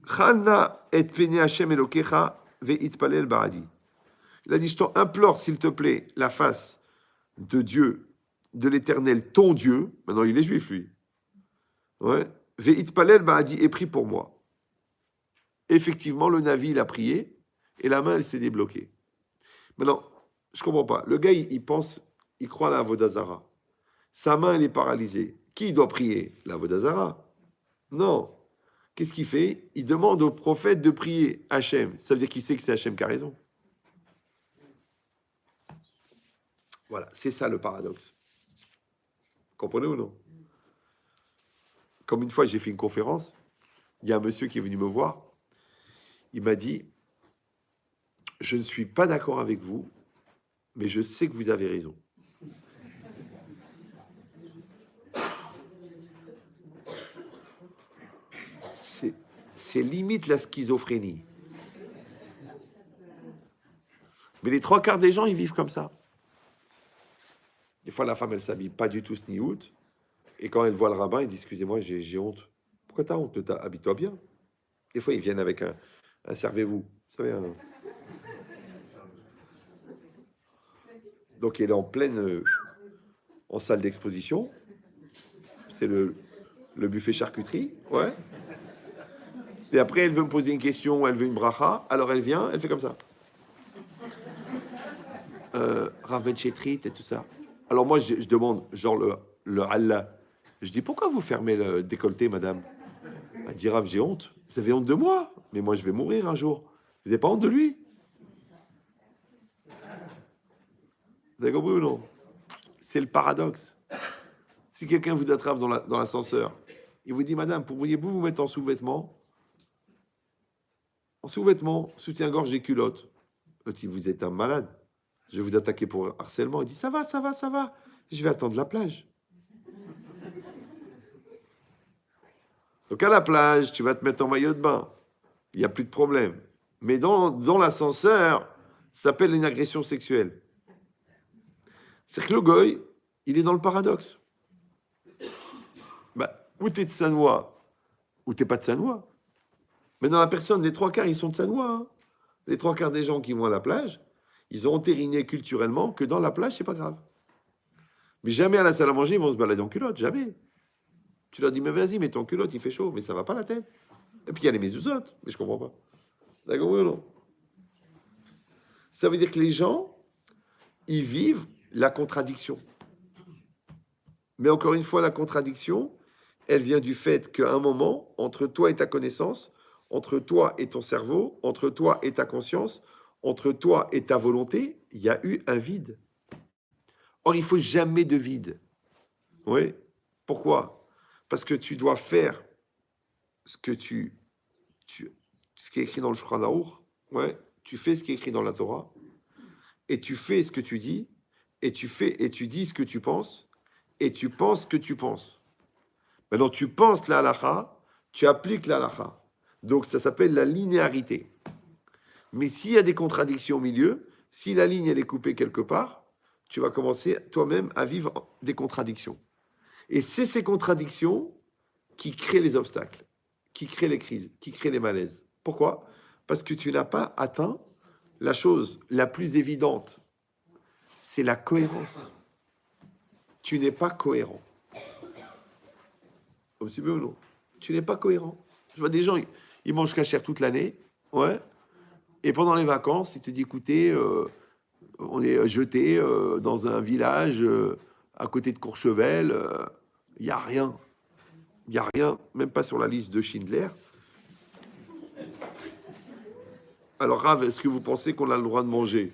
Chana et pene Hachem Elokecha ve'itpalel ba'adi. Il a dit, je t'implore, s'il te plaît, la face de Dieu, de l'Éternel, ton Dieu. Maintenant, il est juif, lui. Ouais. Ve'itpalel ba'adi est pris pour moi. Effectivement, le Navi, il a prié, et la main, elle s'est débloquée. Maintenant, je ne comprends pas. Le gars, il pense, il croit à la Avodazara. Sa main, elle est paralysée. Qui doit prier? La Avodazara? Non. Qu'est-ce qu'il fait? Il demande au prophète de prier Hachem. Ça veut dire qu'il sait que c'est Hachem qui a raison. Voilà, c'est ça le paradoxe. Comprenez ou non? Comme une fois, j'ai fait une conférence, il y a un monsieur qui est venu me voir, il m'a dit, je ne suis pas d'accord avec vous, mais je sais que vous avez raison. C'est limite la schizophrénie. Mais les 3/4 des gens, ils vivent comme ça. Des fois, la femme, elle s'habille pas du tout sniout. Et quand elle voit le rabbin, elle dit, excusez-moi, j'ai honte. Pourquoi t'as honte? Habille-toi bien. Des fois, ils viennent avec un servez-vous. Vous savez, donc, elle est en pleine... en salle d'exposition. C'est le buffet charcuterie. Ouais. Et après, elle veut me poser une question, elle veut une bracha. Alors, elle vient, elle fait comme ça. Rav Ben Chetrit et tout ça. Alors, moi, je demande, genre, le Allah. Je dis, pourquoi vous fermez le décolleté, madame? Elle dit, Rav, j'ai honte. Vous avez honte de moi? Mais moi, je vais mourir un jour. Vous n'avez pas honte de lui? Vous avez compris ou non? C'est le paradoxe. Si quelqu'un vous attrape dans l'ascenseur, il vous dit, madame, pourriez-vous vous mettre en sous-vêtements? En sous-vêtements, soutien-gorge et culotte. L'autre, dit, vous êtes un malade. Je vais vous attaquer pour harcèlement. Il dit, ça va, ça va, ça va. Je vais attendre la plage. Donc à la plage, tu vas te mettre en maillot de bain. Il n'y a plus de problème. Mais dans l'ascenseur, ça s'appelle une agression sexuelle. C'est que le goy, il est dans le paradoxe. Bah, ou t'es de Sanois, ou t'es pas de Sanois. Mais dans la personne, les 3/4, ils sont de Sanois. Hein. Les 3/4 des gens qui vont à la plage, ils ont entériné culturellement que dans la plage, c'est pas grave. Mais jamais à la salle à manger, ils vont se balader en culotte, jamais. Tu leur dis, mais vas-y, mets ton culotte, il fait chaud, mais ça va pas la tête. Et puis il y a les mezuzot, mais je comprends pas. D'accord, oui ou non? Ça veut dire que les gens, ils vivent la contradiction. Mais encore une fois, la contradiction, elle vient du fait qu'à un moment, entre toi et ta connaissance, entre toi et ton cerveau, entre toi et ta conscience, entre toi et ta volonté, il y a eu un vide. Or, il faut jamais de vide. Oui. Pourquoi? Parce que tu dois faire ce que ce qui est écrit dans le Shulchan Aruch. Ouais. Tu fais ce qui est écrit dans la Torah. Et tu fais ce que tu dis. Et tu dis ce que tu penses. Et tu penses ce que tu penses. Maintenant, tu penses la halakha, tu appliques la halakha. Donc, ça s'appelle la linéarité. Mais s'il y a des contradictions au milieu, si la ligne elle est coupée quelque part, tu vas commencer toi-même à vivre des contradictions. Et c'est ces contradictions qui créent les obstacles, qui créent les crises, qui créent les malaises. Pourquoi? Parce que tu n'as pas atteint la chose la plus évidente. C'est la cohérence. Tu n'es pas cohérent. Comme tu veux ou non. Tu n'es pas cohérent. Je vois des gens, ils mangent cachère toute l'année, ouais. Et pendant les vacances, ils te disent, écoutez, on est jeté dans un village à côté de Courchevel, il n'y a rien. Il n'y a rien, même pas sur la liste de Schindler. Alors, Rav, est-ce que vous pensez qu'on a le droit de manger?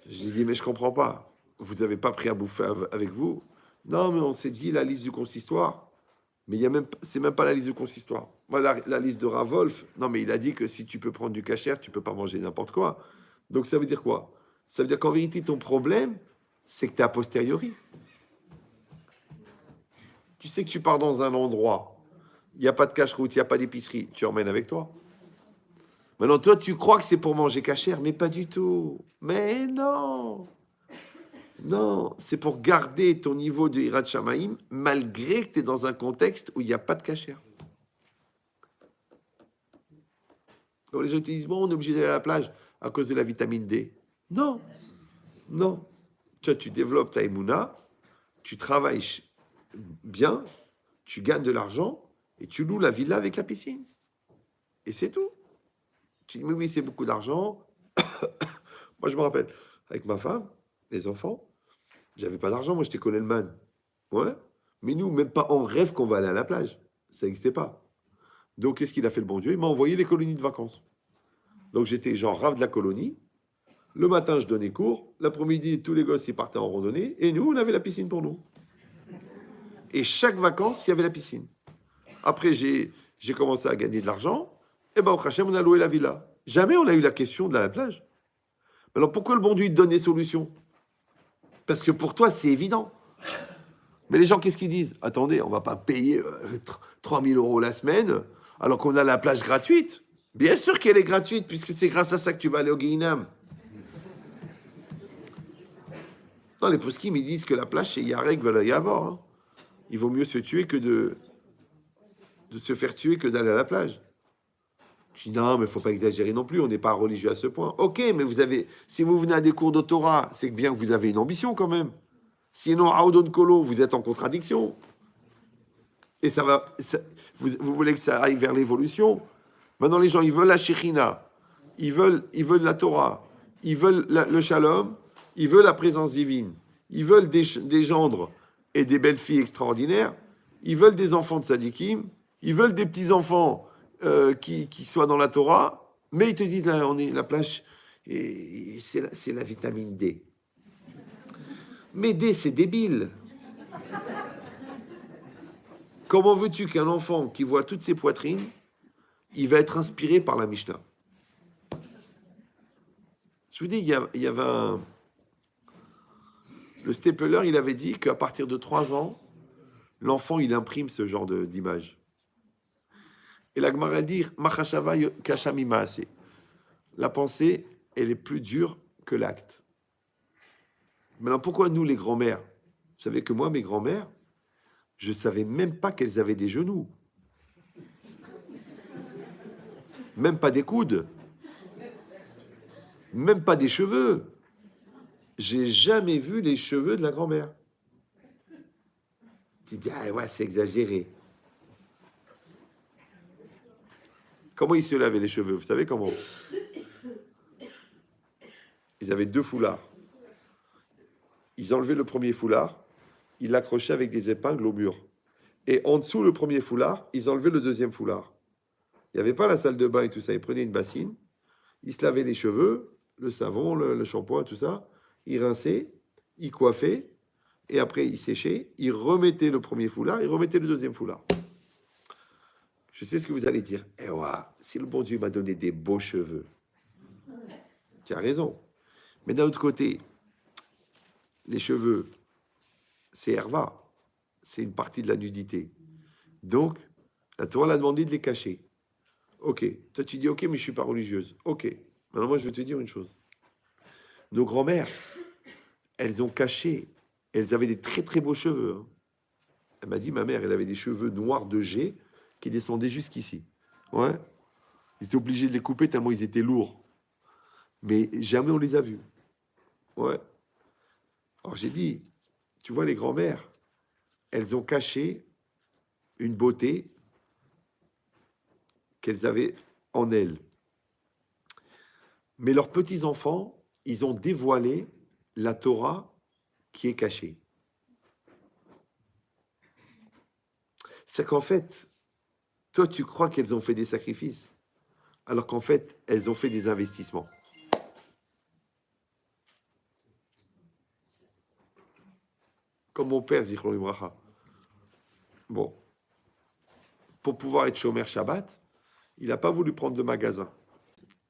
J'ai dit, mais je comprends pas. Vous n'avez pas pris à bouffer avec vous? Non, mais on s'est dit la liste du consistoire. Mais c'est même pas la liste du consistoire. Moi, la liste de Rav Wolf, non, mais il a dit que si tu peux prendre du cachère, tu peux pas manger n'importe quoi. Donc ça veut dire quoi? Ça veut dire qu'en vérité, ton problème, c'est que tu es a posteriori. Tu sais que tu pars dans un endroit, il n'y a pas de cache-route, il n'y a pas d'épicerie, tu emmènes avec toi. Maintenant, toi, tu crois que c'est pour manger cachère, mais pas du tout. Mais non. Non, c'est pour garder ton niveau de Hirat Shamaïm, malgré que tu es dans un contexte où il n'y a pas de cachère. Donc les gens te disent, bon, on est obligé d'aller à la plage à cause de la vitamine D. Non, non. Toi, tu développes ta émouna, tu travailles bien, tu gagnes de l'argent et tu loues la villa avec la piscine. Et c'est tout. Tu dis, mais oui, c'est beaucoup d'argent. Moi, je me rappelle, avec ma femme, les enfants, j'avais pas d'argent, moi, j'étais Coleman. Ouais. Mais nous, même pas en rêve qu'on va aller à la plage. Ça n'existait pas. Donc, qu'est-ce qu'il a fait le bon Dieu? Il m'a envoyé les colonies de vacances. Donc, j'étais genre rave de la colonie. Le matin, je donnais cours. L'après-midi, tous les gosses, ils partaient en randonnée. Et nous, on avait la piscine pour nous. Et chaque vacances, il y avait la piscine. Après, j'ai commencé à gagner de l'argent. Et ben, au Hachem, on a loué la villa. Jamais on a eu la question de la plage. Alors, pourquoi le bon Dieu te donne des solutions? Parce que pour toi, c'est évident. Mais les gens, qu'est-ce qu'ils disent? Attendez, on ne va pas payer 3 000 € la semaine alors qu'on a la plage gratuite. Bien sûr qu'elle est gratuite, puisque c'est grâce à ça que tu vas aller au Guinam. Non, les poskim, ils disent que la plage, c'est Yarek veut y avoir. Hein. Il vaut mieux se tuer que de se faire tuer que d'aller à la plage. Je dis non, mais il ne faut pas exagérer non plus, on n'est pas religieux à ce point. Ok, mais si vous venez à des cours de Torah, c'est bien que vous avez une ambition quand même. Sinon, à Odon Kolo, vous êtes en contradiction. Et vous voulez que ça aille vers l'évolution. Maintenant, les gens, ils veulent la Shekhinah, ils veulent la Torah, ils veulent le Shalom, ils veulent la présence divine, ils veulent des gendres et des belles filles extraordinaires, ils veulent des enfants de Sadikim, ils veulent des petits-enfants qui soient dans la Torah, mais ils te disent, là, la plage, c'est la vitamine D. Mais D, c'est débile. Comment veux-tu qu'un enfant qui voit toutes ses poitrines, il va être inspiré par la Mishnah? Je vous dis, il y avait le Stapler, il avait dit qu'à partir de 3 ans, l'enfant, il imprime ce genre d'image. Et la Gemara dit, Machashava kashami maase. La pensée, elle est plus dure que l'acte. Maintenant, pourquoi nous, les grands-mères? Vous savez que moi, mes grands-mères, je ne savais même pas qu'elles avaient des genoux. Même pas des coudes. Même pas des cheveux. J'ai jamais vu les cheveux de la grand-mère. Tu dis, ah ouais, c'est exagéré. Comment ils se lavaient les cheveux? Vous savez comment? Ils avaient 2 foulards. Ils enlevaient le premier foulard, ils l'accrochaient avec des épingles au mur. Et en dessous, le premier foulard, ils enlevaient le deuxième foulard. Il n'y avait pas la salle de bain et tout ça. Ils prenaient une bassine, ils se lavaient les cheveux, le savon, le shampoing, tout ça. Ils rinçaient, ils coiffaient, et après, ils séchaient. Ils remettaient le premier foulard, ils remettaient le deuxième foulard. Je sais ce que vous allez dire. Eh ouais, si le bon Dieu m'a donné des beaux cheveux, tu as raison. Mais d'un autre côté, les cheveux, c'est herva, c'est une partie de la nudité. Donc, la Torah l'a demandé de les cacher. Ok, toi tu dis ok, mais je suis pas religieuse. Ok, maintenant moi je vais te dire une chose. Nos grands-mères, elles ont caché, elles avaient des très très beaux cheveux. Hein. Elle m'a dit, ma mère, elle avait des cheveux noirs de jet qui descendaient jusqu'ici. Ouais, ils étaient obligés de les couper tellement ils étaient lourds. Mais jamais on les a vus. Ouais. Alors j'ai dit, tu vois les grands-mères, elles ont caché une beauté qu'elles avaient en elles. Mais leurs petits-enfants, ils ont dévoilé la Torah qui est cachée. C'est qu'en fait, toi, tu crois qu'elles ont fait des sacrifices, alors qu'en fait, elles ont fait des investissements. Comme mon père, Zichron Ibracha. Bon, pour pouvoir être chômeur Shabbat, il n'a pas voulu prendre de magasin.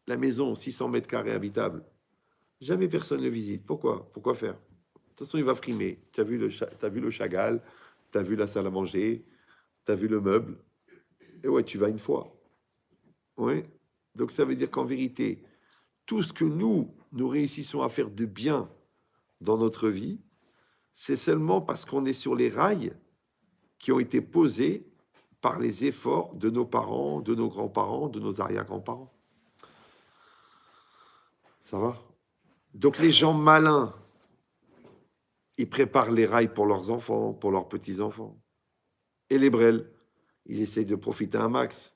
La maison, 600 mètres carrés habitable, jamais personne ne visite. Pourquoi? Pourquoi faire? De toute façon, il va frimer. Tu as vu le Chagall, tu as vu la salle à manger, tu as vu le meuble. Et ouais, tu vas une fois. Oui. Donc ça veut dire qu'en vérité, tout ce que nous réussissons à faire de bien dans notre vie, c'est seulement parce qu'on est sur les rails qui ont été posés par les efforts de nos parents, de nos grands-parents, de nos arrière-grands-parents. Ça va? Donc les gens malins, ils préparent les rails pour leurs enfants, pour leurs petits-enfants. Et les brels, ils essayent de profiter un max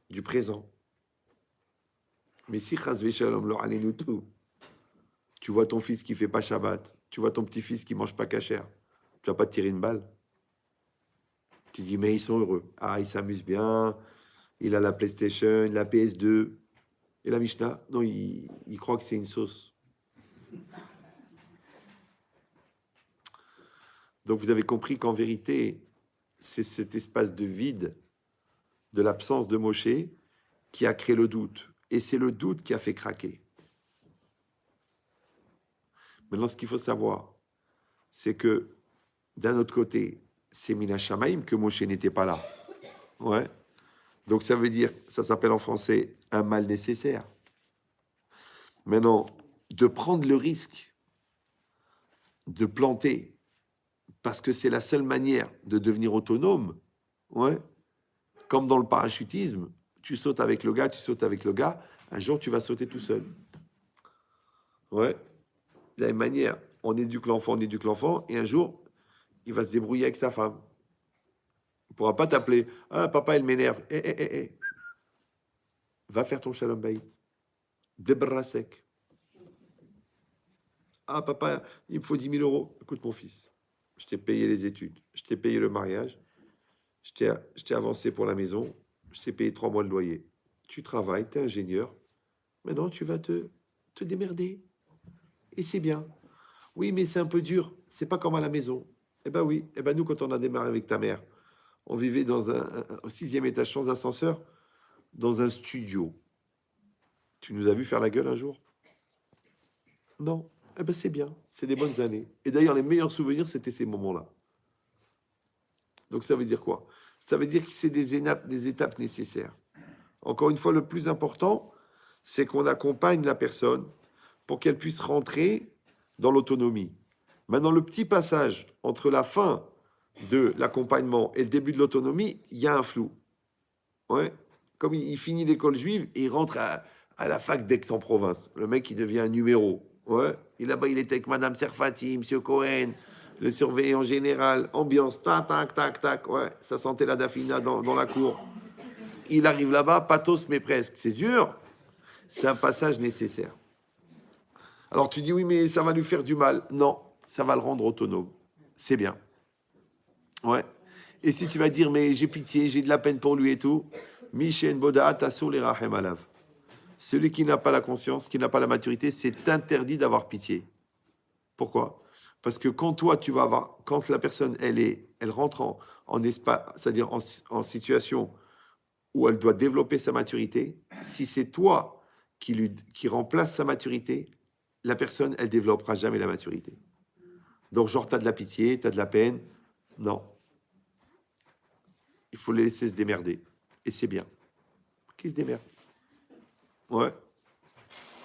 du présent. Mais si chas v'shalom lo alenu tout, tu vois ton fils qui fait pas Shabbat, tu vois ton petit-fils qui mange pas kasher, tu vas pas te tirer une balle. Tu dis, mais ils sont heureux. Ah, ils s'amusent bien, il a la PlayStation, la PS2. Et la Mishnah, non, il croit que c'est une sauce. Donc vous avez compris qu'en vérité, c'est cet espace de vide, de l'absence de Moshe, qui a créé le doute. Et c'est le doute qui a fait craquer. Maintenant, ce qu'il faut savoir, c'est que d'un autre côté, c'est Mina Shamaim que Moshe n'était pas là. Ouais. Donc ça veut dire, ça s'appelle en français un mal nécessaire. Maintenant, de prendre le risque de planter, parce que c'est la seule manière de devenir autonome, ouais, comme dans le parachutisme, tu sautes avec le gars, un jour tu vas sauter tout seul. Ouais. De la même manière, on éduque l'enfant, et un jour, il va se débrouiller avec sa femme. Il ne pourra pas t'appeler, ah papa, il m'énerve. Va faire ton shalom bayit. Débarrassek. Ah papa, il me faut 10 000 euros. Écoute mon fils, je t'ai payé les études, je t'ai payé le mariage, je t'ai avancé pour la maison, je t'ai payé 3 mois de loyer. Tu travailles, tu es ingénieur. Maintenant, tu vas te démerder. Et c'est bien. Oui, mais c'est un peu dur. C'est pas comme à la maison. Eh ben oui. Eh ben nous, quand on a démarré avec ta mère, on vivait dans au 6e étage sans ascenseur, dans un studio. Tu nous as vu faire la gueule un jour? Non. Eh ben c'est bien. C'est des bonnes années. Et d'ailleurs, les meilleurs souvenirs, c'était ces moments-là. Donc ça veut dire quoi? Ça veut dire que c'est des étapes nécessaires. Encore une fois, le plus important, c'est qu'on accompagne la personne pour qu'elle puisse rentrer dans l'autonomie. Maintenant, le petit passage entre la fin de l'accompagnement et le début de l'autonomie, il y a un flou. Ouais. Comme il finit l'école juive et il rentre à la fac d'Aix-en-Provence. Le mec, il devient un numéro. Ouais. Et là-bas, il était avec Madame Serfati, Monsieur Cohen, le surveillant général, ambiance, tac, tac, tac, tac. Ouais. Ça sentait la dafina dans la cour. Il arrive là-bas, pathos, mais presque. C'est dur. C'est un passage nécessaire. Alors tu dis, oui, mais ça va lui faire du mal. Non, ça va le rendre autonome. C'est bien. Ouais. Et si tu vas dire, mais j'ai pitié, j'ai de la peine pour lui et tout, Michel Boda, Tassou les Rahem Alav. Celui qui n'a pas la conscience, qui n'a pas la maturité, c'est interdit d'avoir pitié. Pourquoi? Parce que quand toi, tu vas avoir, quand la personne, elle rentre en espace, c'est-à-dire en situation où elle doit développer sa maturité, si c'est toi qui remplace sa maturité, la personne, elle développera jamais la maturité. Donc, genre, tu as de la pitié, tu as de la peine. Non. Il faut les laisser se démerder. Et c'est bien. Qui se démerde? Ouais.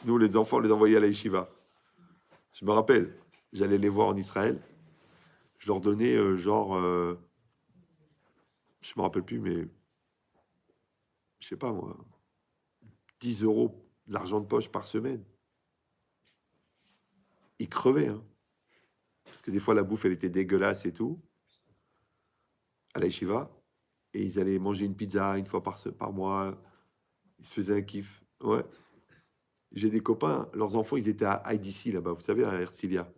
Nous, les enfants, on les envoyait à la yeshiva. Je me rappelle, j'allais les voir en Israël. Je leur donnais je me rappelle plus, mais je sais pas moi, 10 euros d'argent de poche par semaine. Ils crevaient, hein. Parce que des fois, la bouffe, elle était dégueulasse et tout. À la yeshiva. Et ils allaient manger une pizza une fois par mois. Ils se faisaient un kiff. Ouais. J'ai des copains, leurs enfants, ils étaient à IDC là-bas, vous savez, à Herzliya.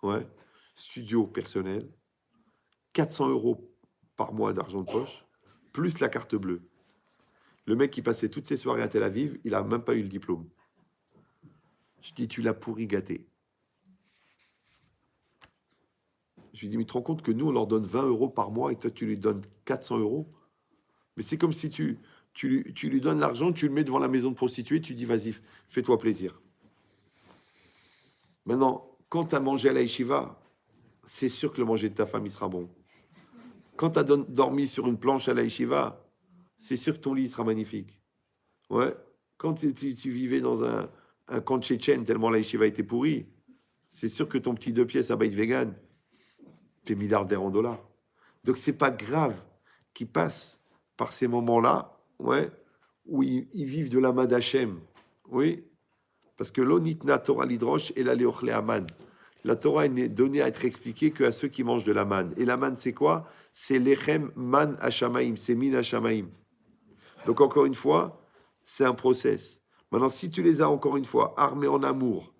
Ouais. Studio personnel. 400 euros par mois d'argent de poche, plus la carte bleue. Le mec qui passait toutes ses soirées à Tel Aviv, il n'a même pas eu le diplôme. Je dis, tu l'as pourri gâté. Je lui dis, mais tu te rends compte que nous, on leur donne 20 euros par mois et toi, tu lui donnes 400 euros? Mais c'est comme si tu lui donnes l'argent, tu le mets devant la maison de prostituée, tu dis, vas-y, fais-toi plaisir. Maintenant, quand tu as mangé à la yeshiva, c'est sûr que le manger de ta femme, il sera bon. Quand tu as dormi sur une planche à la yeshiva, c'est sûr que ton lit sera magnifique. Ouais. Quand tu vivais dans un camp tchétchène, tellement la yeshiva était pourrie, c'est sûr que ton petit 2 pièces à bait vegan, t'es milliardaire en dollars. Donc c'est pas grave qu'ils passent par ces moments-là, ouais, où ils vivent de la main d'Hachem. Oui, parce que l'onitna Torah lidrosh et la leochle aman. La Torah est donnée à être expliquée qu'à ceux qui mangent de la manne. Et la manne, c'est quoi? C'est lechem man hashamaim, c'est min hashamaim. Donc encore une fois, c'est un process. Maintenant, si tu les as encore une fois armés en amour,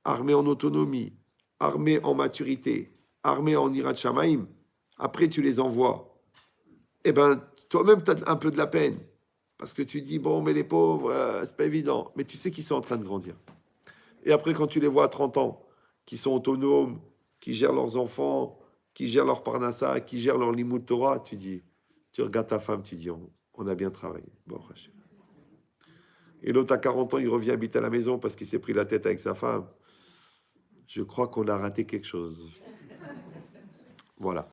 armés en autonomie, armés en maturité, armés en irat shamaim, après tu les envoies. Eh ben, toi-même, tu as un peu de la peine. Parce que tu dis, bon, mais les pauvres, c'est pas évident. Mais tu sais qu'ils sont en train de grandir. Et après, quand tu les vois à 30 ans, qui sont autonomes, qui gèrent leurs enfants, qui gèrent leur parnassa, qui gèrent leur limud Torah, tu regardes ta femme, tu dis, on a bien travaillé. Bon, Hachem. Et l'autre à 40 ans, il revient habiter à la maison parce qu'il s'est pris la tête avec sa femme. Je crois qu'on a raté quelque chose. Voilà.